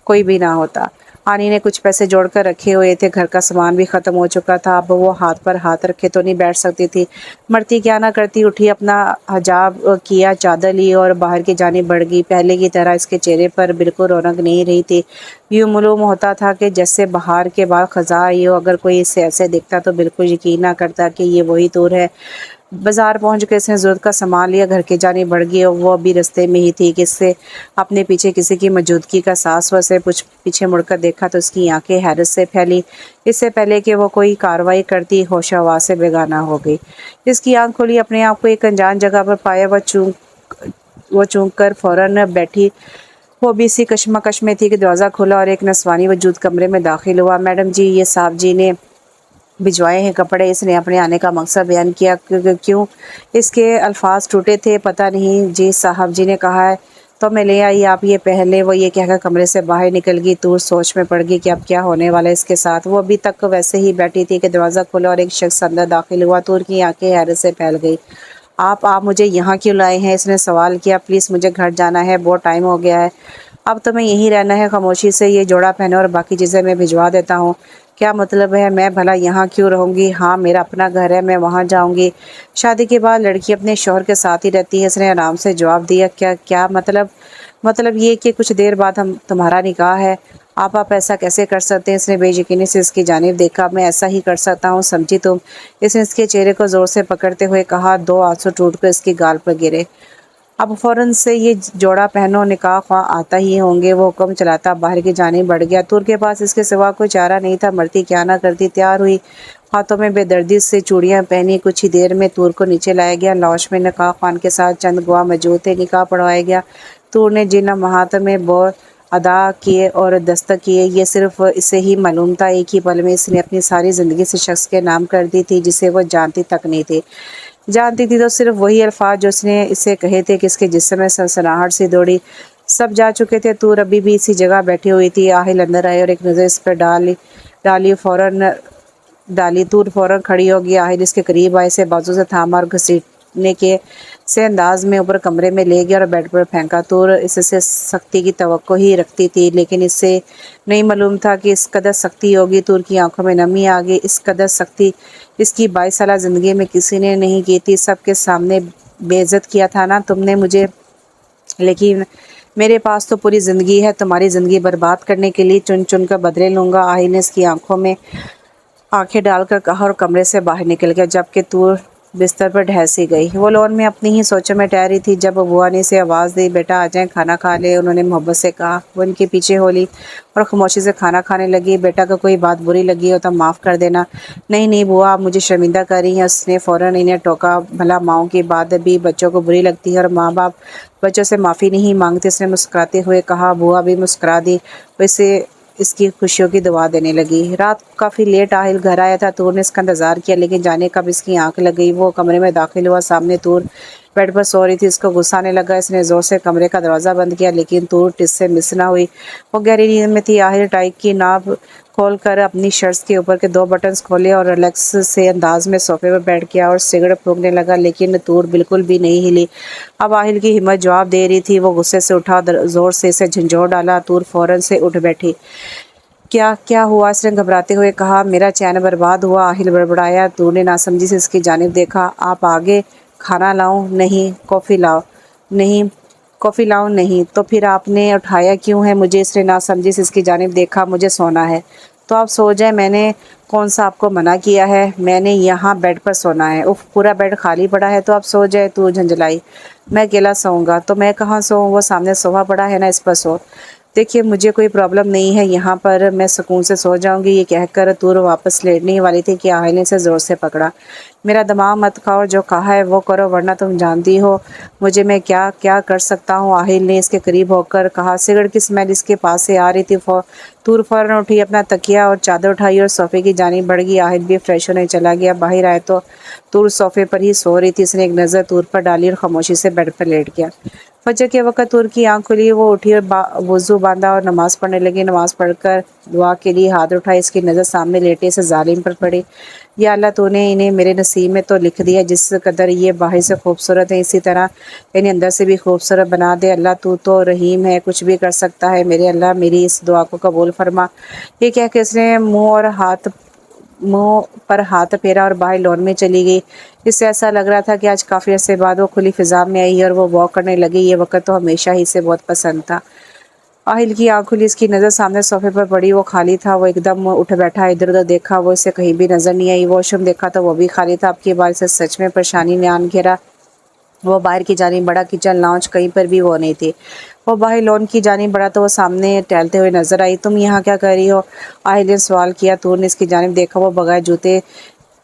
کوئی بھی نہ ہوتا۔ آنی نے کچھ پیسے جوڑ کر رکھے ہوئے تھے، گھر کا سامان بھی ختم ہو چکا تھا، اب وہ ہاتھ پر ہاتھ رکھے تو نہیں بیٹھ سکتی تھی۔ مرتی کیا نہ کرتی، اٹھی، اپنا حجاب کیا، چادر لی اور باہر کی جانب بڑھ گئی۔ پہلے کی طرح اس کے چہرے پر بالکل رونق نہیں رہی تھی، یوں معلوم ہوتا تھا کہ جیسے بہار کے بعد خزاں آئی ہو۔ اگر کوئی اسے ایسے دیکھتا تو بالکل یقین نہ کرتا کہ یہ وہی تور ہے۔ بازار پہنچ کے اس نے ضرورت کا سامان لیا، گھر کی جانب بڑھ گئی اور وہ ابھی رستے میں ہی تھی کہ اس سے اپنے پیچھے کسی کی موجودگی کا احساس ہوا۔ اسے پیچھے مڑ کر دیکھا تو اس کی آنکھیں حیرت سے پھیلی۔ اس سے پہلے کہ وہ کوئی کارروائی کرتی، ہوش و حواس سے بیگانہ ہو گئی۔ اس کی آنکھ کھلی، اپنے آپ کو ایک انجان جگہ پر پایا۔ وہ چونک کر فوراً بیٹھی۔ وہ بھی اسی کشمکش میں تھی کہ دروازہ کھلا اور ایک نسوانی وجود کمرے میں داخل ہوا۔ میڈم جی، یہ صاحب جی نے بھجوائے ہیں کپڑے۔ اس نے اپنے آنے کا مقصد بیان کیا۔ کیوں؟ اس کے الفاظ ٹوٹے تھے۔ پتہ نہیں جی، صاحب جی نے کہا ہے تو میں لے آئی، آپ یہ پہن لیں۔ وہ یہ کہہ کر کمرے سے باہر نکل گئی۔ تور سوچ میں پڑ گئی کہ اب کیا ہونے والا ہے اس کے ساتھ۔ وہ ابھی تک ویسے ہی بیٹھی تھی کہ دروازہ کھلا اور ایک شخص اندر داخل ہوا۔ تور کی آنکھیں حیرت سے پھیل گئی۔ آپ مجھے یہاں کیوں لائے ہیں؟ اس نے سوال کیا۔ پلیز مجھے گھر جانا ہے، بہت ٹائم ہو گیا ہے۔ اب تو میں یہیں رہنا ہے۔ خاموشی سے یہ جوڑا پہنو اور باقی چیزیں میں بھجوا دیتا ہوں۔ کیا مطلب ہے؟ میں بھلا یہاں کیوں رہوں گی؟ ہاں، میرا اپنا گھر ہے، میں وہاں جاؤں گی۔ شادی کے بعد لڑکی اپنے شوہر کے ساتھ ہی رہتی ہے۔ اس نے آرام سے جواب دیا۔ کیا مطلب؟ مطلب یہ کہ کچھ دیر بعد تمہارا نکاح ہے۔ آپ ایسا کیسے کر سکتے ہیں؟ اس نے بے یقینی سے اس کی جانب دیکھا۔ میں ایسا ہی کر سکتا ہوں، سمجھی تم؟ اس نے اس کے چہرے کو زور سے پکڑتے ہوئے کہا۔ 2 آنسو ٹوٹ کر اس کی گال پر گرے۔ اب فوراً سے یہ جوڑا پہنو، نکاح خواہ آتا ہی ہوں گے۔ وہ حکم چلاتا باہر کی جانب بڑھ گیا۔ طور کے پاس اس کے سوا کوئی چارہ نہیں تھا، مرتی کیا نہ کرتی۔ تیار ہوئی، ہاتھوں میں بے دردی سے چوڑیاں پہنی، کچھ ہی دیر میں طور کو نیچے لایا گیا۔ لاؤنج میں نکاح خوان کے ساتھ چند گواہ موجود تھے، نکاح پڑھوایا گیا۔ طور نے جن لمحات میں بور ادا کیے اور دستک کیے، یہ صرف اسے ہی معلوم تھا۔ ایک ہی پل میں اس نے اپنی ساری زندگی اس شخص کے نام کر دی تھی جسے وہ جانتی تک نہیں تھی۔ جانتی تھی تو صرف وہی الفاظ جو اس نے اسے کہے تھے کہ اس کے جسم میں سنسناہٹ سی دوڑی۔ سب جا چکے تھے، طور ابھی بھی اسی جگہ بیٹھی ہوئی تھی۔ آہل اندر آئے اور ایک نظر اس پر ڈالی طور فوراً کھڑی ہو گئی۔ آہل اس کے قریب آئے، اسے بازو سے تھاما اور گھسیٹنے کے سے انداز میں اوپر کمرے میں لے گیا اور بیڈ پر پھینکا۔ طور اس سے سختی کی توقع ہی رکھتی تھی، لیکن اسے نہیں معلوم تھا کہ اس قدر سختی ہوگی۔ طور کی آنکھوں میں نمی آ گئی۔ اس قدر سختی اس کی 22 سالہ زندگی میں کسی نے نہیں کی تھی۔ سب کے سامنے بے عزت کیا تھا نا تم نے مجھے، لیکن میرے پاس تو پوری زندگی ہے تمہاری زندگی برباد کرنے کے لیے، چن چن کر بدلے لوں گا۔ آہل نے اس کی آنکھوں میں آنکھیں ڈال کر کہا اور کمرے سے باہر نکل گیا، جبکہ طور بستر پر ڈھیسی گئی۔ وہ لون میں اپنی ہی سوچوں میں ٹہری تھی جب بوا نے اسے آواز دی، بیٹا آ جائیں، کھانا کھا لیں۔ انہوں نے محبت سے کہا۔ وہ ان کے پیچھے ہو لی اور خاموشی سے کھانا کھانے لگی۔ بیٹا کو کوئی بات بری لگی ہو تو معاف کر دینا۔ نہیں نہیں بوا، آپ مجھے شرمندہ کر رہی ہیں۔ اس نے فوراً انہیں ٹوکا، بھلا ماؤں کی بات بھی بچوں کو بری لگتی ہے اور ماں باپ بچوں سے معافی نہیں مانگتے۔ اس نے مسکراتے ہوئے کہا۔ بوا بھی مسکرا دی، وہ اسے اس کی خوشیوں کی دعا دینے لگی۔ رات کافی لیٹ آہل گھر آیا تھا۔ طور نے اس کا انتظار کیا، لیکن جانے کب اس کی آنکھ لگ گئی۔ وہ کمرے میں داخل ہوا، سامنے طور بیڈ پر سو رہی تھی۔ اس کو غصہ آنے لگا، اس نے زور سے کمرے کا دروازہ بند کیا، لیکن طور ٹس سے مس نہ ہوئی۔ وہ گہری نیند میں تھی۔ آہل ٹائی کی ناب کھول کر اپنی شرٹس کے اوپر کے 2 بٹنز کھولے اور ریلیکس سے انداز میں صوفے پر بیٹھ گیا اور سگریٹ پھونکنے لگا، لیکن طور بالکل بھی نہیں ہلی۔ اب آہل کی ہمت جواب دے رہی تھی۔ وہ غصے سے اٹھا، زور سے اسے جھنجھوڑ ڈالا۔ طور فوراً سے اٹھ بیٹھی۔ کیا ہوا؟ اس نے گھبراتے ہوئے کہا۔ میرا چین برباد ہوا، آہل بڑبڑایا۔ طور نے ناسمجھی سے اس کی جانب دیکھا۔ آپ آگے؟ کھانا لاؤں؟ نہیں۔ کافی لاؤ؟ نہیں۔ کافی لاؤں؟ نہیں۔ تو پھر آپ نے اٹھایا کیوں ہے مجھے؟ اس نے ناسمجھی سے اس کی جانب دیکھا۔ مجھے سونا ہے۔ تو آپ سو جائیں، میں نے کون سا آپ کو منع کیا ہے؟ میں نے یہاں بیڈ پر سونا ہے۔ اف، پورا بیڈ خالی پڑا ہے تو آپ سو جائیں۔ طور جھنجھلائی۔ میں اکیلا سوؤں گا تو میں کہاں سوؤں؟ وہ سامنے صوفہ پڑا ہے نا، اس پر سو۔ دیکھیے مجھے کوئی پرابلم نہیں ہے، یہاں پر میں سکون سے سو جاؤں گی۔ یہ کہہ کر طور واپس لیٹنے ہی والی تھی کہ آہل نے اسے زور سے پکڑا۔ میرا دماغ مت کھاؤ، جو کہا ہے وہ کرو، ورنہ تم جانتی ہو مجھے میں کیا کیا کر سکتا ہوں۔ آہل نے اس کے قریب ہو کر کہا۔ سگریٹ کی اسمیل اس کے پاس سے آ رہی تھی۔ طور فوراً اٹھی، اپنا تکیہ اور چادر اٹھائی اور صوفے کی جانب بڑھ گئی۔ آہل بھی فریش ہونے چلا گیا۔ باہر آئے تو طور صوفے پر ہی سو رہی تھی۔ اس نے ایک نظر طور پر ڈالی اور خاموشی سے بیڈ پر لیٹ گیا۔ فجر کے وقت طور کی آنکھ کھلی۔ وہ اٹھی اور وضو باندھا اور نماز پڑھنے لگی۔ نماز پڑھ کر دعا کے لیے ہاتھ اٹھائے، اس کی نظر سامنے لیٹے سے ظالم پر پڑی۔ یا اللہ، تو نے انہیں میرے نصیب میں تو لکھ دیا، جس قدر یہ باہر سے خوبصورت ہیں اسی طرح انہیں اندر سے بھی خوبصورت بنا دے۔ اللہ تو رحیم ہے، کچھ بھی کر سکتا ہے۔ میرے اللہ میری اس دعا کو قبول فرما۔ یہ کہہ کے اس نے منہ پر ہاتھ پھیرا اور باہر لون میں چلی گئی۔ اس سے ایسا لگ رہا تھا کہ آج کافی عرصے بعد وہ کھلی فضا میں آئی اور وہ واک کرنے لگی۔ یہ وقت تو ہمیشہ ہی سے بہت پسند تھا۔ آہل کی آنکھ کھلی، اس کی نظر سامنے صوفے پر پڑی۔ وہ خالی تھا۔ وہ ایک دم اٹھ بیٹھا، ادھر ادھر دیکھا، وہ اسے کہیں بھی نظر نہیں آئی۔ واش روم دیکھا تو وہ بھی خالی تھا۔ اب کی بار سے سچ میں پریشانی نے آن گھیرا۔ وہ باہر کی جانب بڑھا، کچن، لاؤنج، کہیں پر بھی وہ نہیں تھی۔ وہ باہر لون کی جانب بڑھا تو وہ سامنے ٹہلتے ہوئے نظر آئی۔ تم یہاں کیا کر رہی ہو؟ آہل نے سوال کیا۔ طور نے اس کی جانب دیکھا، وہ بغیر جوتے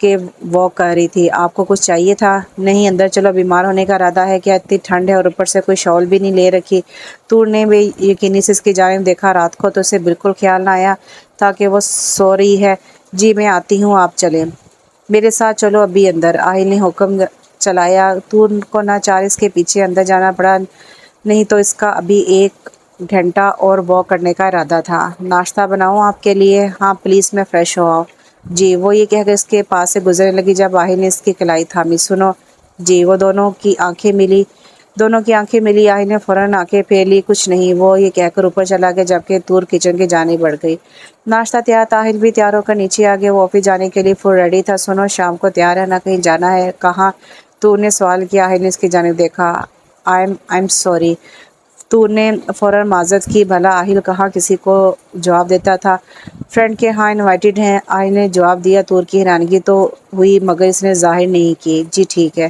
کے واک کر رہی تھی۔ آپ کو کچھ چاہیے تھا؟ نہیں، اندر چلو، بیمار ہونے کا ارادہ ہے کیا؟ اتنی ٹھنڈ ہے اور اوپر سے کوئی شال بھی نہیں لے رکھی۔ طور نے بے یقینی سے اس کی جانب دیکھا۔ رات کو تو اسے بالکل خیال نہ آیا تھا کہ وہ سو رہی ہے۔ جی میں آتی ہوں، آپ چلیں میرے ساتھ، چلو ابھی اندر، آہل نے حکم چلایا۔ طور کو ناچار اس کے پیچھے اندر جانا پڑا، نہیں تو اس کا ابھی 1 گھنٹہ اور واک کرنے کا ارادہ تھا۔ ناشتہ بناؤں آپ کے لیے؟ ہاں پلیز، میں فریش ہو آؤں۔ جی، وہ یہ کہہ کر اس کے پاس سے گزرنے لگی جب آہل نے اس کی کلائی تھامی۔ سنو جی۔ وہ دونوں کی آنکھیں ملی۔ آہل نے فوراً آنکھیں پھیر لی۔ کچھ نہیں، وہ یہ کہہ کر اوپر چلا گیا، جبکہ طور کچن کی جانب بڑھ گئی۔ ناشتہ تیار تھا، آہل بھی تیار ہو کر نیچے آ گیا۔ وہ آفس جانے کے لیے فل ریڈی تھا۔ سنو، شام کو تیار ہے نا؟ کہیں جانا ہے؟ کہاں؟ طور نے سوال کیا۔ آہل نے اس کی جانب دیکھا۔ I'm sorry۔ طور نے فوراً معذرت کی۔ بھلا آہل کہاں کسی کو جواب دیتا تھا؟ فرینڈ کے ہاں انوائٹڈ ہیں، آہل نے جواب دیا۔ طور کی حیرانگی تو ہوئی مگر اس نے ظاہر نہیں کی۔ جی ٹھیک ہے۔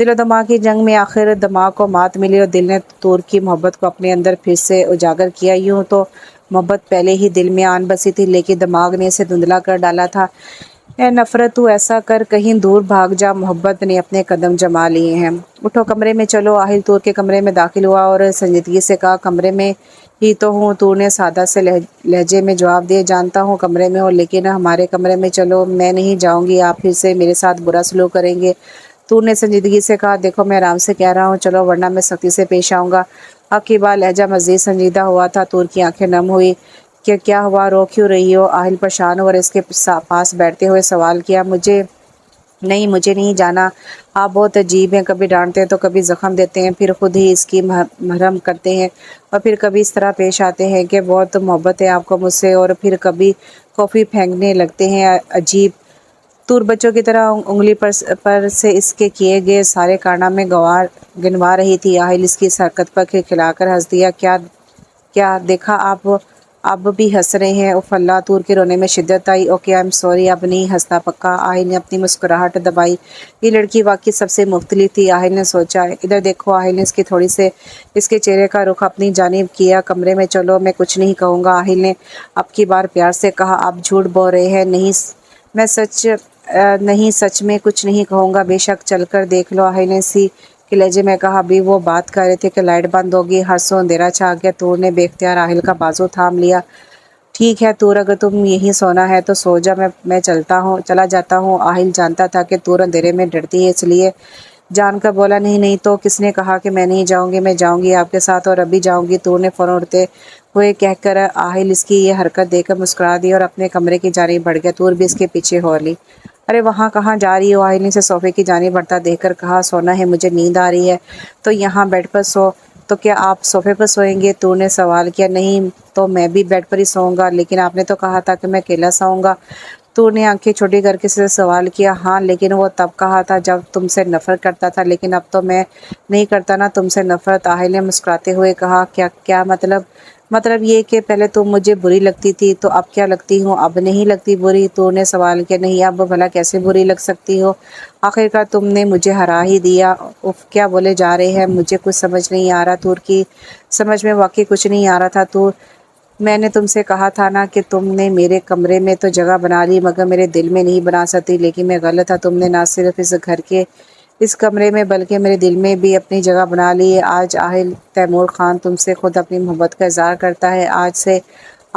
دل و دماغ کی جنگ میں آخر دماغ کو مات ملی اور دل نے طور کی محبت کو اپنے اندر پھر سے اجاگر کیا۔ یوں تو محبت پہلے ہی دل میں آن بسی تھی، لیکن دماغ نے اسے دھندلا کر ڈالا تھا۔ اے نفرت، تو ایسا کر کہیں دور بھاگ جا، محبت نے اپنے قدم جما لیے ہیں۔ اٹھو کمرے میں چلو۔ آہل طور کے کمرے میں داخل ہوا اور سنجیدگی سے کہا، کمرے میں ہی تو ہوں۔ طور نے سادہ سے لہجے میں جواب دیا، جانتا ہوں کمرے میں ہو، لیکن ہمارے کمرے میں چلو۔ میں نہیں جاؤں گی، آپ پھر سے میرے ساتھ برا سلوک کریں گے۔ طور نے سنجیدگی سے کہا، دیکھو میں آرام سے کہہ رہا ہوں، چلو ورنہ میں سختی سے پیش آؤں گا۔ اب کی بار لہجہ مزید سنجیدہ ہوا تھا۔ طور کی آنکھیں نم ہوئی کہ کیا ہوا، رو کیوں رہی ہو؟ آہل پریشان اور اس کے پاس بیٹھتے ہوئے سوال کیا۔ مجھے نہیں جانا۔ آپ بہت عجیب ہیں، کبھی ڈانٹتے ہیں تو کبھی زخم دیتے ہیں، پھر خود ہی اس کی محرم کرتے ہیں، اور پھر کبھی اس طرح پیش آتے ہیں کہ بہت محبت ہے آپ کو مجھ سے، اور پھر کبھی کافی پھینکنے لگتے ہیں۔ عجیب۔ طور بچوں کی طرح انگلی پر سے اس کے کیے گئے سارے کارنامے گنوا رہی تھی۔ آہل اس کی اس حرکت پر کھلکھلا کر ہنس دیا۔ کیا دیکھا، آپ اب بھی ہنس رہے ہیں؟ اف اللہ! طور کے رونے میں شدت آئی۔ اوکے، آئی ایم سوری، اب نہیں ہنستا پکا؟ آہل نے اپنی مسکراہٹ دبائی۔ یہ لڑکی واقعی سب سے مختلف تھی، آہل نے سوچا۔ ادھر دیکھو۔ آہل نے اس کے چہرے کا رخ اپنی جانب کیا۔ کمرے میں چلو، میں کچھ نہیں کہوں گا، آہل نے اب کی بار پیار سے کہا۔ آپ جھوٹ بول رہے ہیں۔ نہیں، سچ میں کچھ نہیں کہوں گا، بے شک چل کر دیکھ لو، آہل نے اسی کے لہجے میں کہا۔ ابھی وہ بات کر رہے تھے کہ لائٹ بند ہوگی، ہر سو اندھیرا چھا گیا۔ طور نے بے اختیار آہل کا بازو تھام لیا۔ ٹھیک ہے طور، اگر تم یہیں سونا ہے تو سو جا، میں چلا جاتا ہوں۔ آہل جانتا تھا کہ طور اندھیرے میں ڈرتی ہے، اس لیے جان کر بولا، نہیں تو کس نے کہا کہ میں نہیں جاؤں گی؟ میں جاؤں گی آپ کے ساتھ، اور ابھی جاؤں گی۔ طور نے فوراً اٹھتے ہوئے کہہ کر آہل اس کی یہ حرکت دیکھ کر مسکرا دی اور اپنے کمرے کی جانب بڑھ گیا۔ طور بھی اس کے پیچھے ہو لی۔ ارے وہاں کہاں جا رہی ہو؟ آہل نے اسے صوفے کی جانب بڑھتا دیکھ کر کہا۔ سونا ہے، مجھے نیند آ رہی ہے۔ تو یہاں بیڈ پر سو۔ تو کیا آپ صوفے پر سوئیں گے؟ طور نے سوال کیا۔ نہیں تو میں بھی بیڈ پر ہی سوؤں گا، لیکن آپ نے تو کہا تھا کہ میں اکیلا سوؤں گا۔ طور نے آنکھیں چھوٹی کر کے اسے سوال کیا۔ ہاں، لیکن وہ تب کہا تھا جب تم سے نفرت کرتا تھا، لیکن اب تو میں نہیں کرتا نا تم سے نفرت، آہل نے مسکراتے ہوئے کہا۔ کیا مطلب؟ مطلب یہ کہ پہلے تم مجھے بری لگتی تھی، تو اب کیا لگتی ہوں؟ اب نہیں لگتی بری؟ طور نے سوال کیا۔ نہیں، اب بھلا کیسے بری لگ سکتی ہو؟ آخرکار تم نے مجھے ہرا ہی دیا۔ اف، کیا بولے جا رہے ہیں؟ مجھے کچھ سمجھ نہیں آ رہا۔ طور کی سمجھ میں واقعی کچھ نہیں آ رہا تھا۔ طور، میں نے تم سے کہا تھا نا کہ تم نے میرے کمرے میں تو جگہ بنا لی، مگر میرے دل میں نہیں بنا سکتی، لیکن میں غلط تھا۔ تم نے نہ صرف اس گھر کے اس کمرے میں بلکہ میرے دل میں بھی اپنی جگہ بنا لی ہے۔ آج آہل تیمور خان تم سے خود اپنی محبت کا اظہار کرتا ہے۔ آج سے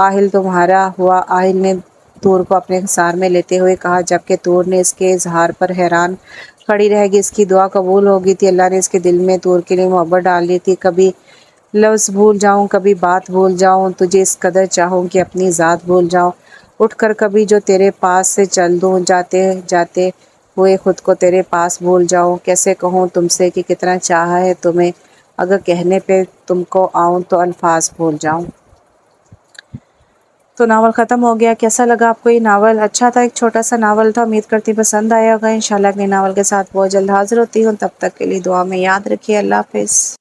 آہل تمہارا ہوا، آہل نے طور کو اپنے حصار میں لیتے ہوئے کہا، جبکہ طور نے اس کے اظہار پر حیران کھڑی رہ گئی۔ اس کی دعا قبول ہو گئی تھی، اللہ نے اس کے دل میں طور کے لیے محبت ڈال دی تھی۔ کبھی لفظ بھول جاؤں، کبھی بات بھول جاؤں، تجھے اس قدر چاہوں کہ اپنی ذات بھول جاؤں، اٹھ کر کبھی جو تیرے پاس سے چل دوں، جاتے ہوئے خود کو تیرے پاس بھول جاؤں۔ کیسے کہوں تم سے کہ کتنا چاہا ہے تمہیں، اگر کہنے پہ تم کو آؤں تو الفاظ بھول جاؤں۔ تو ناول ختم ہو گیا۔ کیسا لگا آپ کو یہ ناول؟ اچھا تھا، ایک چھوٹا سا ناول تھا، امید کرتی ہوں پسند آیا ہوگا۔ انشاءاللہ اگلے ناول کے ساتھ بہت جلد حاضر ہوتی ہوں، تب تک کے لیے دعا میں یاد رکھیے۔ اللہ حافظ۔